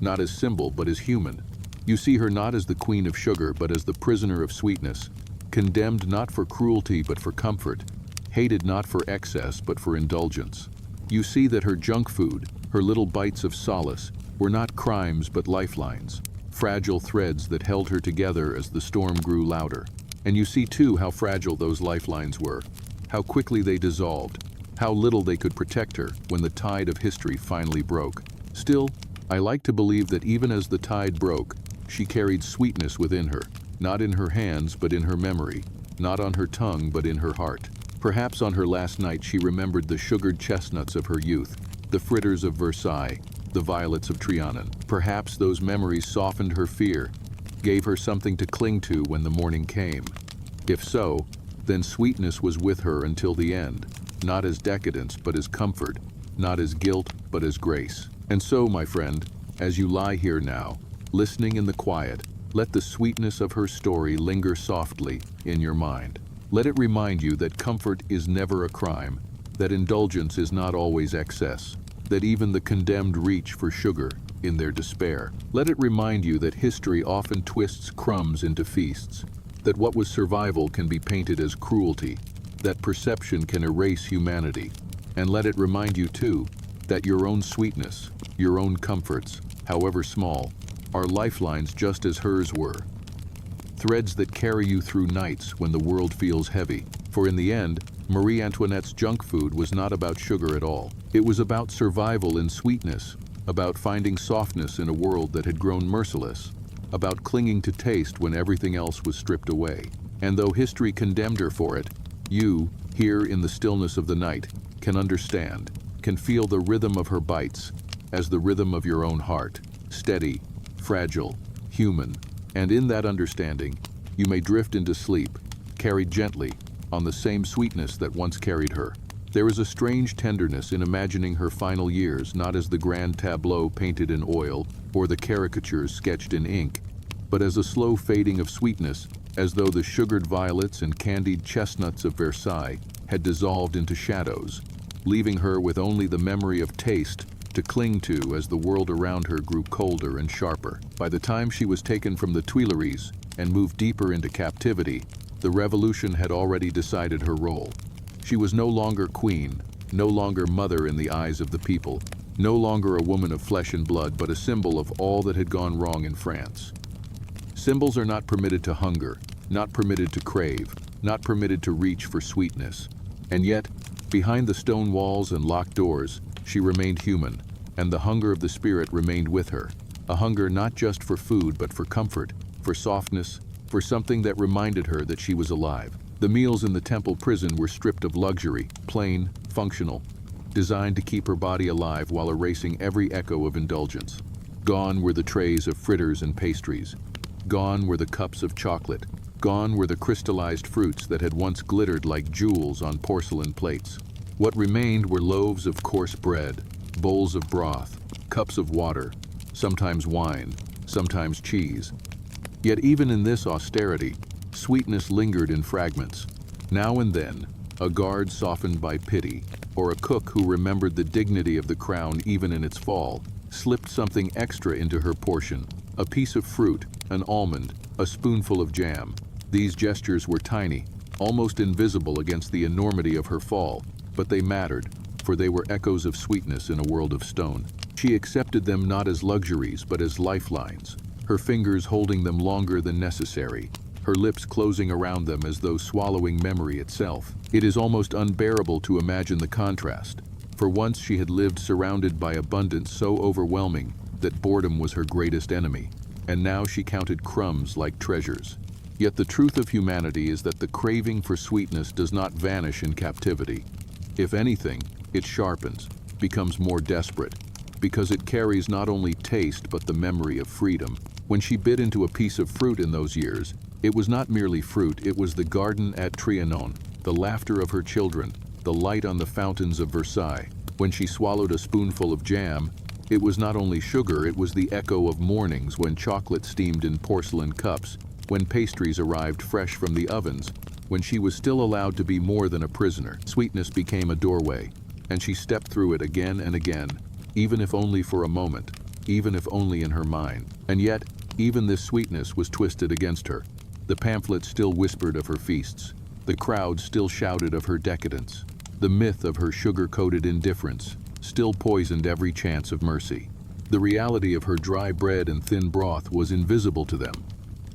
A: not as symbol but as human. You see her not as the queen of sugar but as the prisoner of sweetness, condemned not for cruelty but for comfort, hated not for excess but for indulgence. You see that her junk food, her little bites of solace, were not crimes but lifelines, fragile threads that held her together as the storm grew louder. And you see too how fragile those lifelines were, how quickly they dissolved, how little they could protect her when the tide of history finally broke. Still, I like to believe that even as the tide broke, she carried sweetness within her, not in her hands but in her memory, not on her tongue but in her heart. Perhaps on her last night she remembered the sugared chestnuts of her youth, the fritters of Versailles, the violets of Trianon. Perhaps those memories softened her fear, gave her something to cling to when the morning came. If so, then sweetness was with her until the end, not as decadence but as comfort, not as guilt but as grace. And so, my friend, as you lie here now, listening in the quiet, let the sweetness of her story linger softly in your mind. Let it remind you that comfort is never a crime, that indulgence is not always excess, that even the condemned reach for sugar in their despair. Let it remind you that history often twists crumbs into feasts, that what was survival can be painted as cruelty, that perception can erase humanity. And let it remind you too that your own sweetness, your own comforts, however small, are lifelines just as hers were. Threads that carry you through nights when the world feels heavy. For in the end, Marie Antoinette's junk food was not about sugar at all. It was about survival in sweetness, about finding softness in a world that had grown merciless, about clinging to taste when everything else was stripped away. And though history condemned her for it, you, here in the stillness of the night, can understand, can feel the rhythm of her bites as the rhythm of your own heart, steady, fragile, human. And in that understanding, you may drift into sleep, carried gently on the same sweetness that once carried her. There is a strange tenderness in imagining her final years not as the grand tableau painted in oil or the caricatures sketched in ink, but as a slow fading of sweetness, as though the sugared violets and candied chestnuts of Versailles had dissolved into shadows, leaving her with only the memory of taste to cling to as the world around her grew colder and sharper. By the time she was taken from the Tuileries and moved deeper into captivity, the revolution had already decided her role. She was no longer queen, no longer mother in the eyes of the people, no longer a woman of flesh and blood, but a symbol of all that had gone wrong in France. Symbols are not permitted to hunger, not permitted to crave, not permitted to reach for sweetness. And yet, behind the stone walls and locked doors, she remained human, and the hunger of the spirit remained with her. A hunger not just for food, but for comfort, for softness, for something that reminded her that she was alive. The meals in the temple prison were stripped of luxury, plain, functional, designed to keep her body alive while erasing every echo of indulgence. Gone were the trays of fritters and pastries. Gone were the cups of chocolate. Gone were the crystallized fruits that had once glittered like jewels on porcelain plates. What remained were loaves of coarse bread, bowls of broth, cups of water, sometimes wine, sometimes cheese. Yet even in this austerity, sweetness lingered in fragments. Now and then, a guard softened by pity, or a cook who remembered the dignity of the crown even in its fall, slipped something extra into her portion, a piece of fruit, an almond, a spoonful of jam. These gestures were tiny, almost invisible against the enormity of her fall, but they mattered, for they were echoes of sweetness in a world of stone. She accepted them not as luxuries, but as lifelines, her fingers holding them longer than necessary, her lips closing around them as though swallowing memory itself. It is almost unbearable to imagine the contrast, for once she had lived surrounded by abundance so overwhelming that boredom was her greatest enemy, and now she counted crumbs like treasures. Yet the truth of humanity is that the craving for sweetness does not vanish in captivity. If anything, it sharpens, becomes more desperate, because it carries not only taste but the memory of freedom. When she bit into a piece of fruit in those years, it was not merely fruit, it was the garden at Trianon, the laughter of her children, the light on the fountains of Versailles. When she swallowed a spoonful of jam, it was not only sugar, it was the echo of mornings when chocolate steamed in porcelain cups, when pastries arrived fresh from the ovens, when she was still allowed to be more than a prisoner. Sweetness became a doorway, and she stepped through it again and again, even if only for a moment, even if only in her mind. And yet, even this sweetness was twisted against her. The pamphlets still whispered of her feasts. The crowd still shouted of her decadence. The myth of her sugar-coated indifference still poisoned every chance of mercy. The reality of her dry bread and thin broth was invisible to them.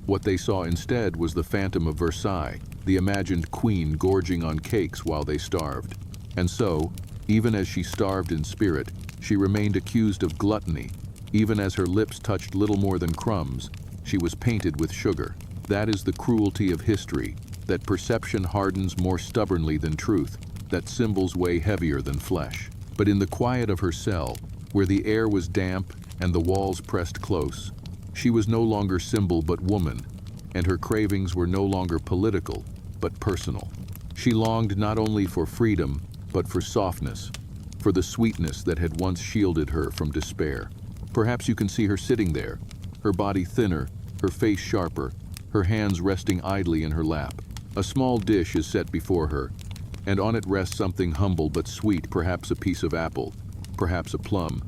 A: What they saw instead was the phantom of Versailles, the imagined queen gorging on cakes while they starved. And so, even as she starved in spirit, she remained accused of gluttony. Even as her lips touched little more than crumbs, she was painted with sugar. That is the cruelty of history, that perception hardens more stubbornly than truth, that symbols weigh heavier than flesh. But in the quiet of her cell, where the air was damp and the walls pressed close, she was no longer symbol but woman, and her cravings were no longer political, but personal. She longed not only for freedom, but for softness, for the sweetness that had once shielded her from despair. Perhaps you can see her sitting there, her body thinner, her face sharper, her hands resting idly in her lap. A small dish is set before her, and on it rests something humble but sweet, perhaps a piece of apple, perhaps a plum,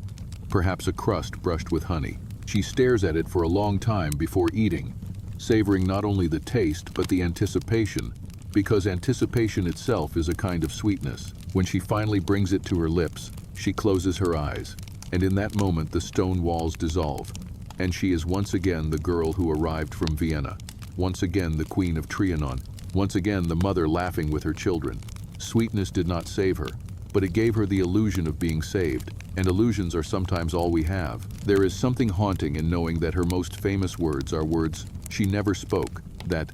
A: perhaps a crust brushed with honey. She stares at it for a long time before eating, savoring not only the taste but the anticipation, because anticipation itself is a kind of sweetness. When she finally brings it to her lips, she closes her eyes, and in that moment the stone walls dissolve, and she is once again the girl who arrived from Vienna, once again the queen of Trianon, once again the mother laughing with her children. Sweetness did not save her, but it gave her the illusion of being saved, and illusions are sometimes all we have. There is something haunting in knowing that her most famous words are words she never spoke, that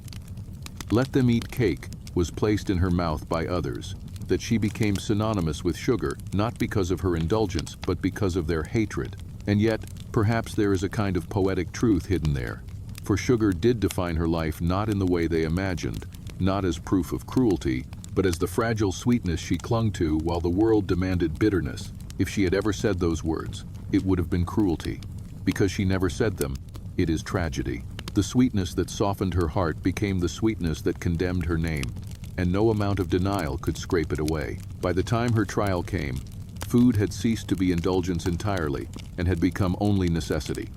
A: "let them eat cake" was placed in her mouth by others, that she became synonymous with sugar, not because of her indulgence, but because of their hatred. And yet, perhaps there is a kind of poetic truth hidden there. For sugar did define her life not in the way they imagined, not as proof of cruelty, but as the fragile sweetness she clung to while the world demanded bitterness. If she had ever said those words, it would have been cruelty. Because she never said them, it is tragedy. The sweetness that softened her heart became the sweetness that condemned her name, and no amount of denial could scrape it away. By the time her trial came, food had ceased to be indulgence entirely and had become only necessity.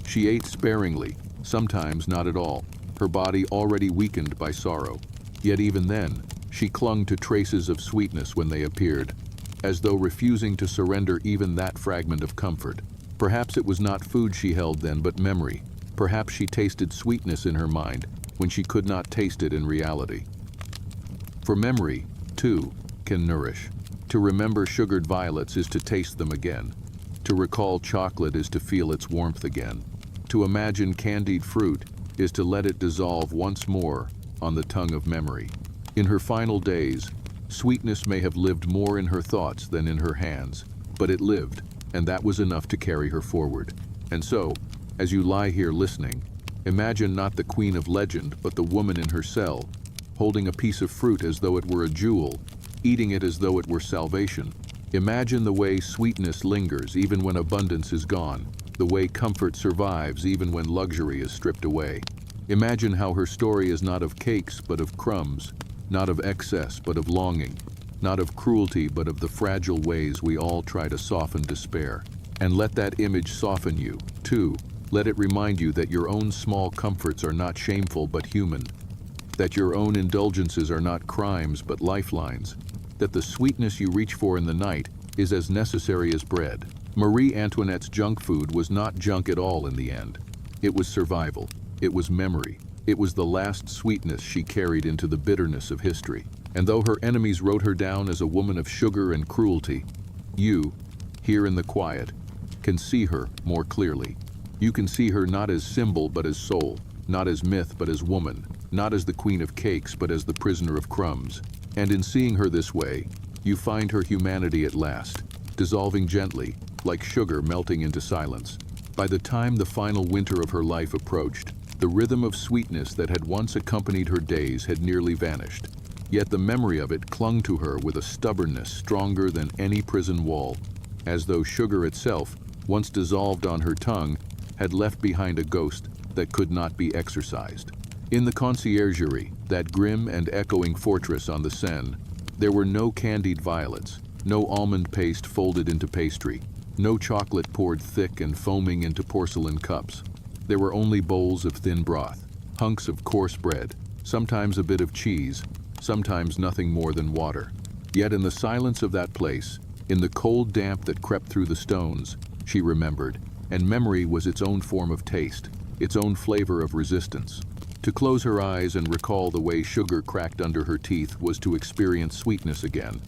A: She ate sparingly, sometimes not at all, her body already weakened by sorrow. Yet even then, she clung to traces of sweetness when they appeared, as though refusing to surrender even that fragment of comfort. Perhaps it was not food she held then, but memory. Perhaps she tasted sweetness in her mind when she could not taste it in reality. For memory, too, can nourish. To remember sugared violets is to taste them again. To recall chocolate is to feel its warmth again. To imagine candied fruit is to let it dissolve once more on the tongue of memory. In her final days, sweetness may have lived more in her thoughts than in her hands, but it lived, and that was enough to carry her forward. And so, as you lie here listening, imagine not the queen of legend, but the woman in her cell, holding a piece of fruit as though it were a jewel, eating it as though it were salvation. Imagine the way sweetness lingers even when abundance is gone, the way comfort survives even when luxury is stripped away. Imagine how her story is not of cakes but of crumbs, not of excess but of longing, not of cruelty but of the fragile ways we all try to soften despair. And let that image soften you, too. Let it remind you that your own small comforts are not shameful but human, that your own indulgences are not crimes but lifelines, that the sweetness you reach for in the night is as necessary as bread. Marie Antoinette's junk food was not junk at all in the end. It was survival. It was memory. It was the last sweetness she carried into the bitterness of history. And though her enemies wrote her down as a woman of sugar and cruelty, you, here in the quiet, can see her more clearly. You can see her not as symbol but as soul, not as myth but as woman, not as the queen of cakes but as the prisoner of crumbs. And in seeing her this way, you find her humanity at last, dissolving gently, like sugar melting into silence. By the time the final winter of her life approached, the rhythm of sweetness that had once accompanied her days had nearly vanished. Yet the memory of it clung to her with a stubbornness stronger than any prison wall, as though sugar itself, once dissolved on her tongue, had left behind a ghost that could not be exorcised. In the conciergerie, that grim and echoing fortress on the Seine, there were no candied violets, no almond paste folded into pastry, no chocolate poured thick and foaming into porcelain cups. There were only bowls of thin broth, hunks of coarse bread, sometimes a bit of cheese, sometimes nothing more than water. Yet in the silence of that place, in the cold damp that crept through the stones, she remembered, and memory was its own form of taste, its own flavor of resistance. To close her eyes and recall the way sugar cracked under her teeth was to experience sweetness again,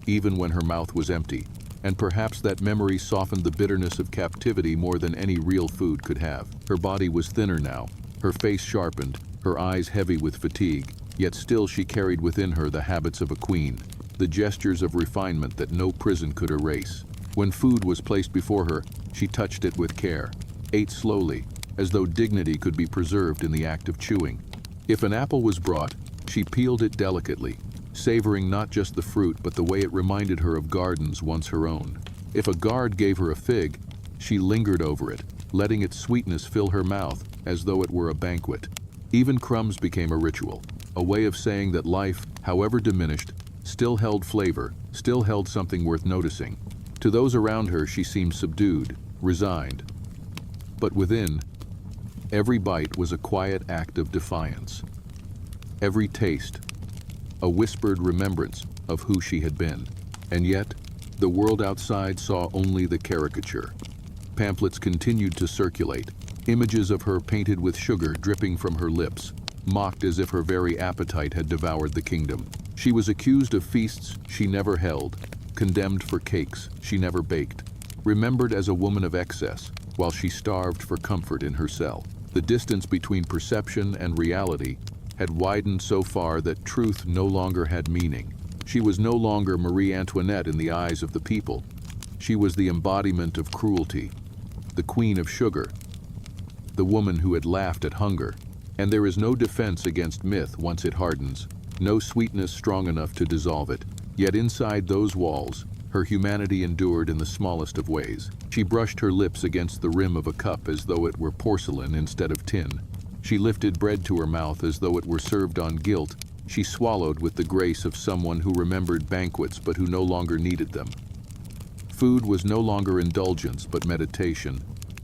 A: even when her mouth was empty, and perhaps that memory softened the bitterness of captivity more than any real food could have. Her body was thinner now, her face sharpened, her eyes heavy with fatigue, yet still she carried within her the habits of a queen, the gestures of refinement that no prison could erase. When food was placed before her, she touched it with care, ate slowly, as though dignity could be preserved in the act of chewing. If an apple was brought, she peeled it delicately, savoring not just the fruit but the way it reminded her of gardens once her own. If a guard gave her a fig, she lingered over it, letting its sweetness fill her mouth as though it were a banquet. Even crumbs became a ritual, a way of saying that life, however diminished, still held flavor, still held something worth noticing. To those around her she seemed subdued, resigned. But within, every bite was a quiet act of defiance. Every taste, a whispered remembrance of who she had been. And yet, the world outside saw only the caricature. Pamphlets continued to circulate, images of her painted with sugar dripping from her lips, mocked as if her very appetite had devoured the kingdom. She was accused of feasts she never held, condemned for cakes she never baked, remembered as a woman of excess, while she starved for comfort in her cell. The distance between perception and reality had widened so far that truth no longer had meaning. She was no longer Marie Antoinette in the eyes of the people. She was the embodiment of cruelty, the queen of sugar, the woman who had laughed at hunger. And there is no defense against myth once it hardens, no sweetness strong enough to dissolve it. Yet inside those walls, her humanity endured in the smallest of ways. She brushed her lips against the rim of a cup as though it were porcelain instead of tin. She lifted bread to her mouth as though it were served on gilt. She swallowed with the grace of someone who remembered banquets but who no longer needed them. Food was no longer indulgence but meditation.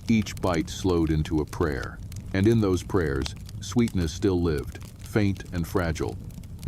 A: Each bite slowed into a prayer. And in those prayers, sweetness still lived, faint and fragile.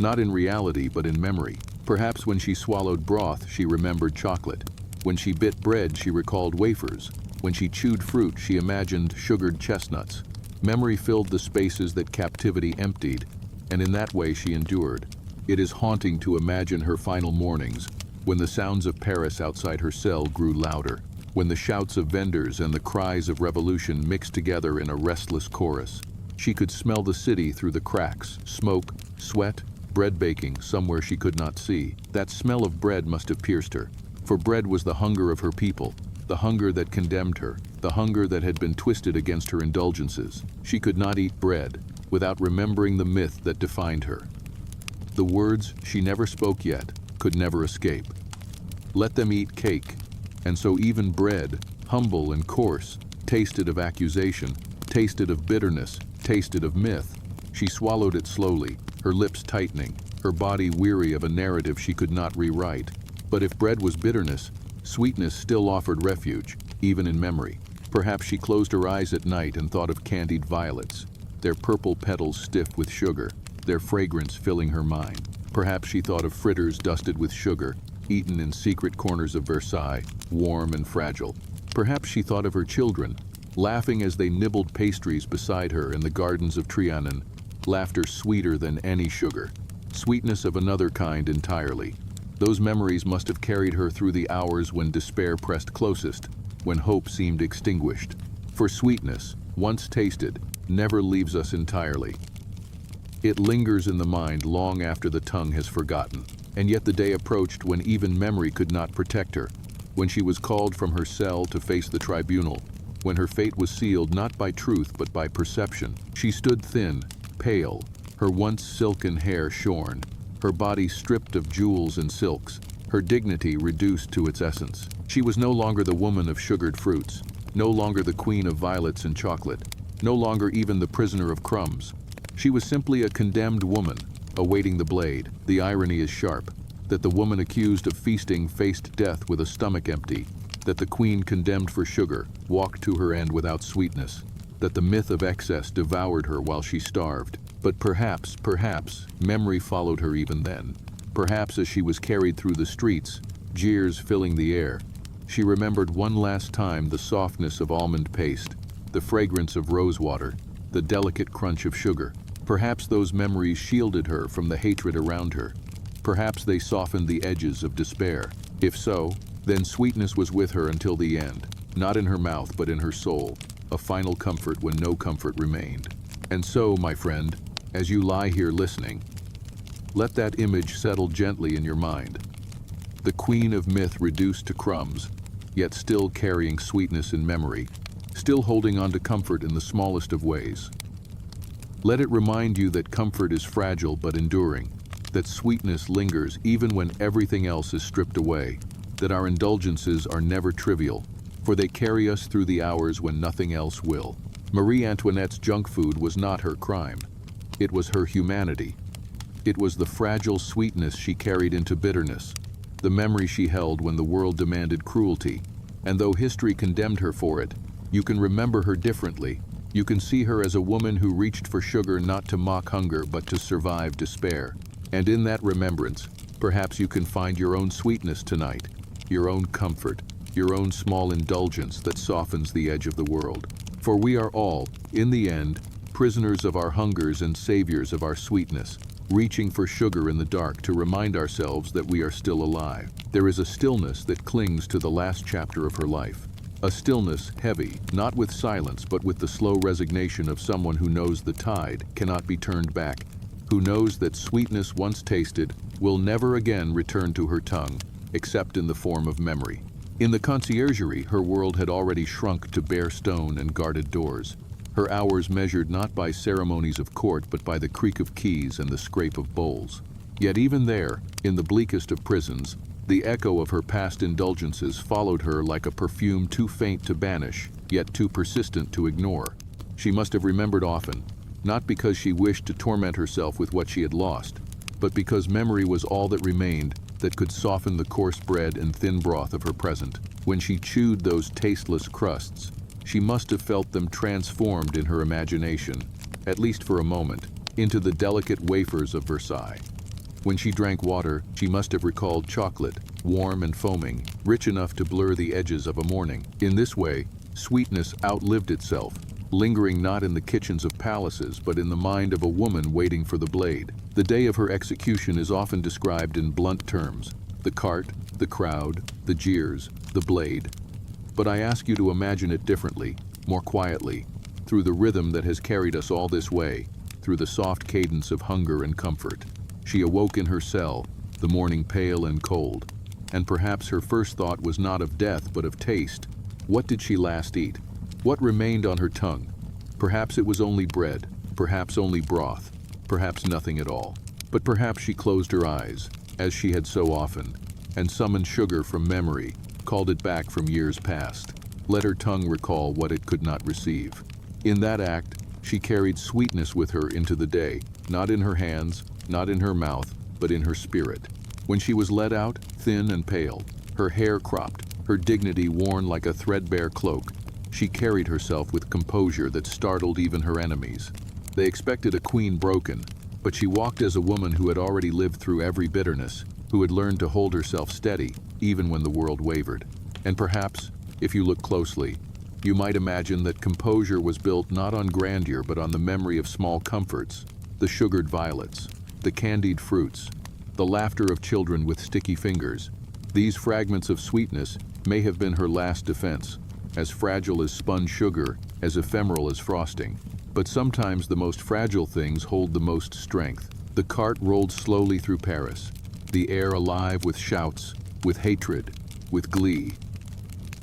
A: Not in reality but in memory. Perhaps when she swallowed broth, she remembered chocolate. When she bit bread, she recalled wafers. When she chewed fruit, she imagined sugared chestnuts. Memory filled the spaces that captivity emptied, and in that way she endured. It is haunting to imagine her final mornings, when the sounds of Paris outside her cell grew louder, when the shouts of vendors and the cries of revolution mixed together in a restless chorus. She could smell the city through the cracks, smoke, sweat, bread baking somewhere she could not see. That smell of bread must have pierced her, for bread was the hunger of her people, the hunger that condemned her, the hunger that had been twisted against her indulgences. She could not eat bread without remembering the myth that defined her. The words she never spoke yet could never escape. Let them eat cake, and so even bread, humble and coarse, tasted of accusation, tasted of bitterness, tasted of myth. She swallowed it slowly, her lips tightening, her body weary of a narrative she could not rewrite. But if bread was bitterness, sweetness still offered refuge, even in memory. Perhaps she closed her eyes at night and thought of candied violets, their purple petals stiff with sugar, their fragrance filling her mind. Perhaps she thought of fritters dusted with sugar, eaten in secret corners of Versailles, warm and fragile. Perhaps she thought of her children, laughing as they nibbled pastries beside her in the gardens of Trianon, laughter sweeter than any sugar, sweetness of another kind entirely. Those memories must have carried her through the hours when despair pressed closest, when hope seemed extinguished. For sweetness, once tasted, never leaves us entirely. It lingers in the mind long after the tongue has forgotten. And yet the day approached when even memory could not protect her, when she was called from her cell to face the tribunal, when her fate was sealed not by truth but by perception. She stood thin, pale, her once silken hair shorn, her body stripped of jewels and silks, her dignity reduced to its essence. She was no longer the woman of sugared fruits, no longer the queen of violets and chocolate, no longer even the prisoner of crumbs. She was simply a condemned woman, awaiting the blade. The irony is sharp, that the woman accused of feasting faced death with a stomach empty, that the queen condemned for sugar walked to her end without sweetness, that the myth of excess devoured her while she starved. But perhaps, memory followed her even then. Perhaps as she was carried through the streets, jeers filling the air, She remembered one last time the softness of almond paste, the fragrance of rosewater, the delicate crunch of sugar. Perhaps those memories shielded her from the hatred around her. Perhaps they softened the edges of despair. If so, then sweetness was with her until the end, not in her mouth but in her soul, a final comfort when no comfort remained. And so, my friend, as you lie here listening, let that image settle gently in your mind. The queen of myth reduced to crumbs, yet still carrying sweetness in memory, still holding on to comfort in the smallest of ways. Let it remind you that comfort is fragile but enduring, that sweetness lingers even when everything else is stripped away, that our indulgences are never trivial, for they carry us through the hours when nothing else will. Marie Antoinette's junk food was not her crime. It was her humanity. It was the fragile sweetness she carried into bitterness, the memory she held when the world demanded cruelty. And though history condemned her for it, you can remember her differently. You can see her as a woman who reached for sugar not to mock hunger but to survive despair. And in that remembrance, perhaps you can find your own sweetness tonight, your own comfort, your own small indulgence that softens the edge of the world. For we are all, in the end, prisoners of our hungers and saviors of our sweetness, reaching for sugar in the dark to remind ourselves that we are still alive. There is a stillness that clings to the last chapter of her life. A stillness heavy, not with silence, but with the slow resignation of someone who knows the tide cannot be turned back, who knows that sweetness once tasted will never again return to her tongue, except in the form of memory. In the conciergerie, her world had already shrunk to bare stone and guarded doors. Her hours measured not by ceremonies of court, but by the creak of keys and the scrape of bowls. Yet even there, in the bleakest of prisons, the echo of her past indulgences followed her like a perfume too faint to banish, yet too persistent to ignore. She must have remembered often, not because she wished to torment herself with what she had lost, but because memory was all that remained that could soften the coarse bread and thin broth of her present. When she chewed those tasteless crusts, she must have felt them transformed in her imagination, at least for a moment, into the delicate wafers of Versailles. When she drank water, she must have recalled chocolate, warm and foaming, rich enough to blur the edges of a morning. In this way, sweetness outlived itself, lingering not in the kitchens of palaces, but in the mind of a woman waiting for the blade. The day of her execution is often described in blunt terms: the cart, the crowd, the jeers, the blade. But I ask you to imagine it differently, more quietly, through the rhythm that has carried us all this way, through the soft cadence of hunger and comfort. She awoke in her cell, the morning pale and cold, and perhaps her first thought was not of death but of taste. What did she last eat? What remained on her tongue? Perhaps it was only bread, perhaps only broth, perhaps nothing at all. But perhaps she closed her eyes, as she had so often, and summoned sugar from memory, called it back from years past. Let her tongue recall what it could not receive. In that act, she carried sweetness with her into the day, not in her hands, not in her mouth, but in her spirit. When she was led out, thin and pale, her hair cropped, her dignity worn like a threadbare cloak, she carried herself with composure that startled even her enemies. They expected a queen broken, but she walked as a woman who had already lived through every bitterness, who had learned to hold herself steady even when the world wavered. And perhaps, if you look closely, you might imagine that composure was built not on grandeur but on the memory of small comforts, the sugared violets, the candied fruits, the laughter of children with sticky fingers. These fragments of sweetness may have been her last defense, as fragile as spun sugar, as ephemeral as frosting. But sometimes the most fragile things hold the most strength. The cart rolled slowly through Paris, the air alive with shouts, with hatred, with glee.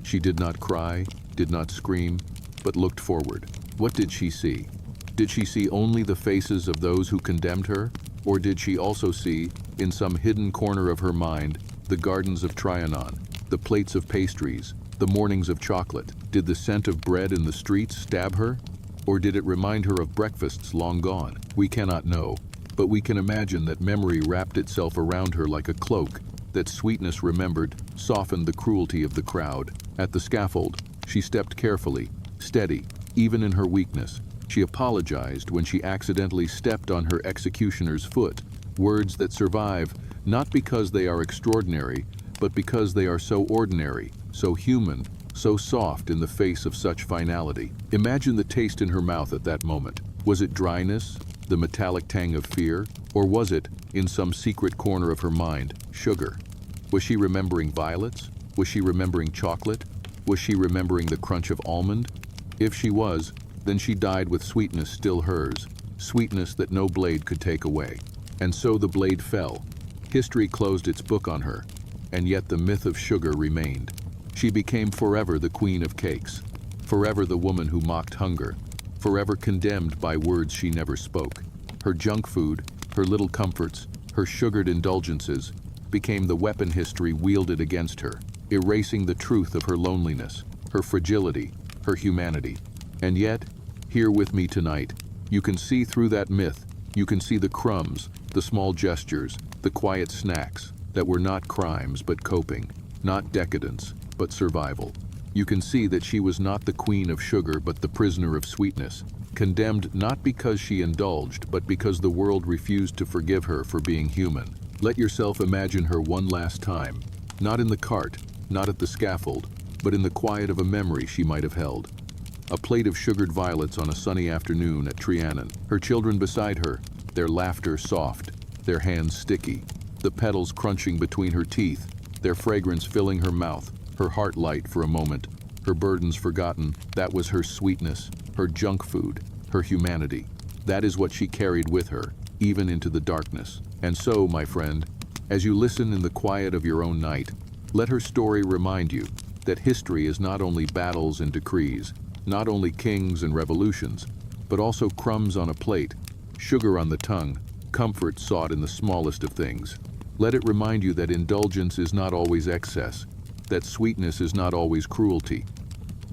A: She did not cry, did not scream, but looked forward. What did she see? Did she see only the faces of those who condemned her? Or did she also see, in some hidden corner of her mind, the gardens of Trianon, the plates of pastries, the mornings of chocolate? Did the scent of bread in the streets stab her? Or did it remind her of breakfasts long gone? We cannot know, but we can imagine that memory wrapped itself around her like a cloak, that sweetness remembered softened the cruelty of the crowd. At the scaffold, she stepped carefully, steady, even in her weakness. She apologized when she accidentally stepped on her executioner's foot, words that survive not because they are extraordinary, but because they are so ordinary. so human, so soft in the face of such finality. Imagine the taste in her mouth at that moment. Was it dryness, the metallic tang of fear, or was it, in some secret corner of her mind, sugar? Was she remembering violets? Was she remembering chocolate? Was she remembering the crunch of almond? If she was, then she died with sweetness still hers, sweetness that no blade could take away. And so the blade fell. History closed its book on her, and yet the myth of sugar remained. She became forever the queen of cakes, forever the woman who mocked hunger, forever condemned by words she never spoke. Her junk food, her little comforts, her sugared indulgences, became the weapon history wielded against her, erasing the truth of her loneliness, her fragility, her humanity. And yet, here with me tonight, you can see through that myth. You can see the crumbs, the small gestures, the quiet snacks that were not crimes but coping, not decadence but survival. You can see that she was not the queen of sugar but the prisoner of sweetness, condemned not because she indulged but because the world refused to forgive her for being human. Let yourself imagine her one last time, not in the cart, not at the scaffold, but in the quiet of a memory she might have held. A plate of sugared violets on a sunny afternoon at Trianon, her children beside her, their laughter soft, their hands sticky, the petals crunching between her teeth, their fragrance filling her mouth, her heart light for a moment, her burdens forgotten. That was her sweetness, her junk food, her humanity. That is what she carried with her, even into the darkness. And so, my friend, as you listen in the quiet of your own night, let her story remind you that history is not only battles and decrees, not only kings and revolutions, but also crumbs on a plate, sugar on the tongue, comfort sought in the smallest of things. Let it remind you that indulgence is not always excess, that sweetness is not always cruelty,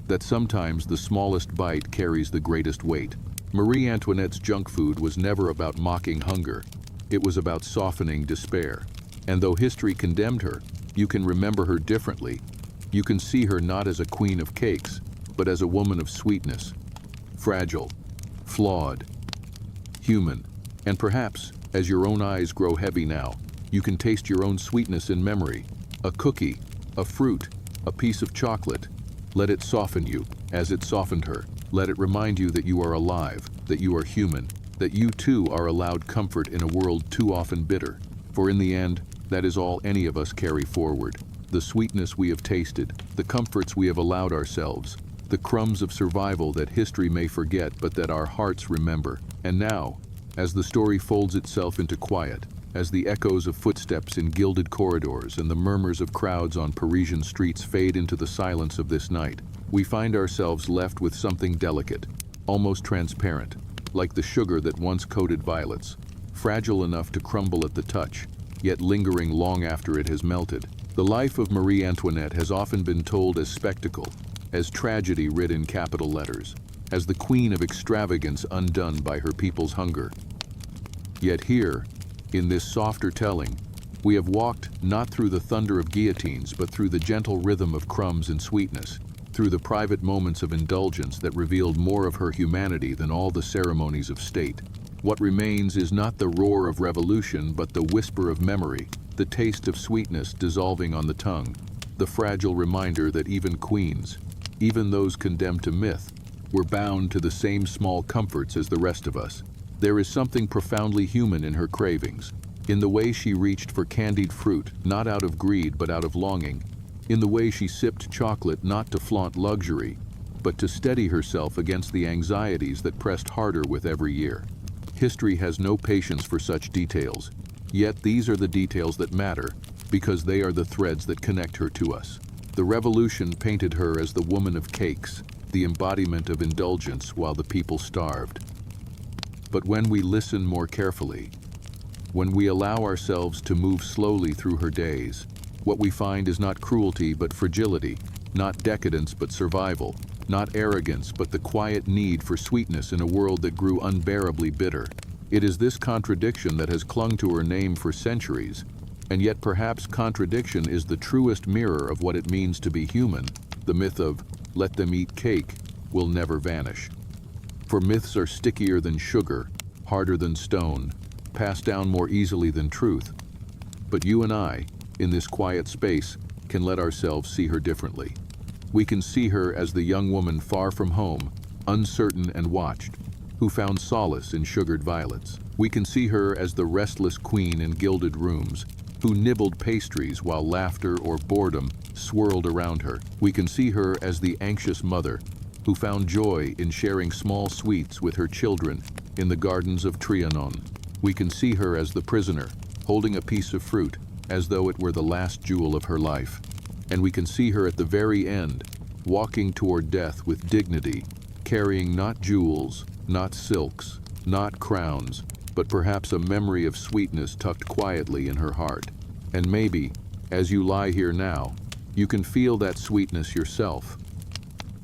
A: that sometimes the smallest bite carries the greatest weight. Marie Antoinette's junk food was never about mocking hunger. It was about softening despair. And though history condemned her, you can remember her differently. You can see her not as a queen of cakes, but as a woman of sweetness, fragile, flawed, human. And perhaps, as your own eyes grow heavy now, you can taste your own sweetness in memory. A cookie, a fruit, a piece of chocolate. Let it soften you, as it softened her. Let it remind you that you are alive, that you are human, that you too are allowed comfort in a world too often bitter. For in the end, that is all any of us carry forward. The sweetness we have tasted, the comforts we have allowed ourselves, the crumbs of survival that history may forget but that our hearts remember. And now, as the story folds itself into quiet, as the echoes of footsteps in gilded corridors and the murmurs of crowds on Parisian streets fade into the silence of this night, we find ourselves left with something delicate, almost transparent, like the sugar that once coated violets, fragile enough to crumble at the touch, yet lingering long after it has melted. The life of Marie Antoinette has often been told as spectacle, as tragedy writ in capital letters, as the queen of extravagance undone by her people's hunger. Yet here, in this softer telling, we have walked not through the thunder of guillotines but through the gentle rhythm of crumbs and sweetness, through the private moments of indulgence that revealed more of her humanity than all the ceremonies of state. What remains is not the roar of revolution but the whisper of memory, the taste of sweetness dissolving on the tongue, the fragile reminder that even queens, even those condemned to myth, were bound to the same small comforts as the rest of us. There is something profoundly human in her cravings, in the way she reached for candied fruit, not out of greed but out of longing, in the way she sipped chocolate not to flaunt luxury, but to steady herself against the anxieties that pressed harder with every year. History has no patience for such details, yet these are the details that matter, because they are the threads that connect her to us. The revolution painted her as the woman of cakes, the embodiment of indulgence while the people starved. But when we listen more carefully, when we allow ourselves to move slowly through her days, what we find is not cruelty but fragility, not decadence but survival, not arrogance but the quiet need for sweetness in a world that grew unbearably bitter. It is this contradiction that has clung to her name for centuries, and yet perhaps contradiction is the truest mirror of what it means to be human. The myth of "let them eat cake" will never vanish. For myths are stickier than sugar, harder than stone, passed down more easily than truth. But you and I, in this quiet space, can let ourselves see her differently. We can see her as the young woman far from home, uncertain and watched, who found solace in sugared violets. We can see her as the restless queen in gilded rooms, who nibbled pastries while laughter or boredom swirled around her. We can see her as the anxious mother, who found joy in sharing small sweets with her children in the gardens of Trianon. We can see her as the prisoner, holding a piece of fruit, as though it were the last jewel of her life. And we can see her at the very end, walking toward death with dignity, carrying not jewels, not silks, not crowns, but perhaps a memory of sweetness tucked quietly in her heart. And maybe, as you lie here now, you can feel that sweetness yourself.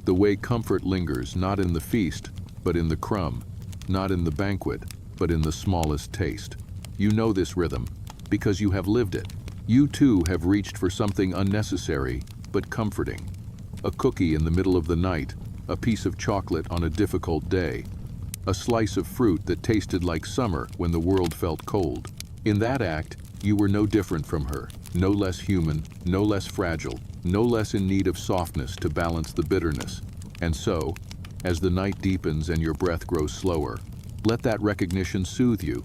A: The way comfort lingers, not in the feast, but in the crumb, not in the banquet, but in the smallest taste. You know this rhythm, because you have lived it. You too have reached for something unnecessary, but comforting. A cookie in the middle of the night, a piece of chocolate on a difficult day, a slice of fruit that tasted like summer when the world felt cold. In that act, you were no different from her, no less human, no less fragile, no less in need of softness to balance the bitterness. And so, as the night deepens and your breath grows slower, let that recognition soothe you.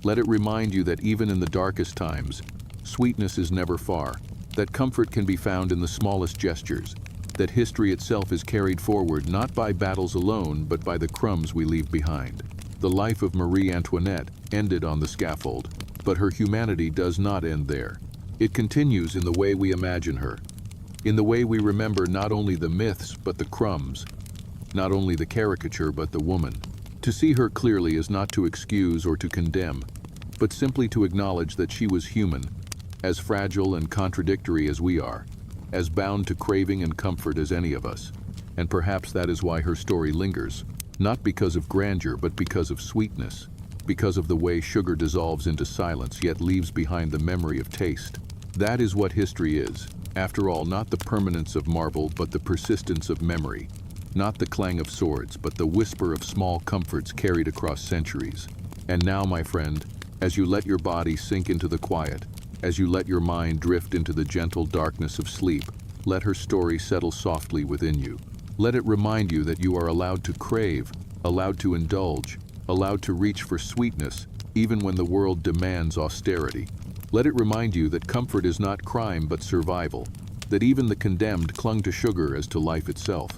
A: Let it remind you that even in the darkest times, sweetness is never far, that comfort can be found in the smallest gestures, that history itself is carried forward not by battles alone, but by the crumbs we leave behind. The life of Marie Antoinette ended on the scaffold, but her humanity does not end there. It continues in the way we imagine her, in the way we remember not only the myths but the crumbs, not only the caricature but the woman. To see her clearly is not to excuse or to condemn, but simply to acknowledge that she was human, as fragile and contradictory as we are, as bound to craving and comfort as any of us. And perhaps that is why her story lingers, not because of grandeur but because of sweetness, because of the way sugar dissolves into silence yet leaves behind the memory of taste. That is what history is, after all, not the permanence of marble but the persistence of memory, not the clang of swords but the whisper of small comforts carried across centuries. And now, my friend, as you let your body sink into the quiet, as you let your mind drift into the gentle darkness of sleep, let her story settle softly within you. Let it remind you that you are allowed to crave, allowed to indulge, allowed to reach for sweetness, even when the world demands austerity. Let it remind you that comfort is not crime but survival, that even the condemned clung to sugar as to life itself.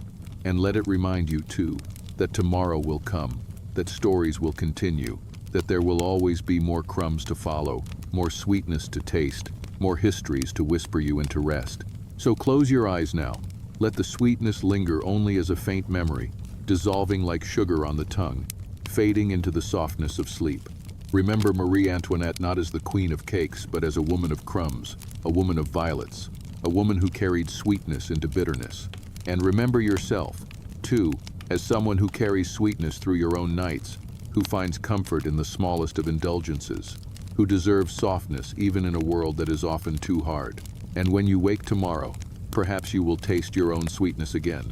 A: And let it remind you, too, that tomorrow will come, that stories will continue, that there will always be more crumbs to follow, more sweetness to taste, more histories to whisper you into rest. So close your eyes now. Let the sweetness linger only as a faint memory, dissolving like sugar on the tongue, fading into the softness of sleep. Remember Marie Antoinette not as the queen of cakes, but as a woman of crumbs, a woman of violets, a woman who carried sweetness into bitterness. And remember yourself, too, as someone who carries sweetness through your own nights, who finds comfort in the smallest of indulgences, who deserves softness even in a world that is often too hard. And when you wake tomorrow, perhaps you will taste your own sweetness again.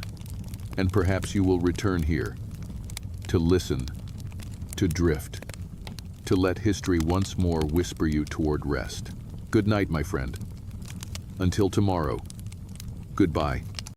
A: And perhaps you will return here, to listen, to drift, to let history once more whisper you toward rest. Good night, my friend. Until tomorrow, goodbye.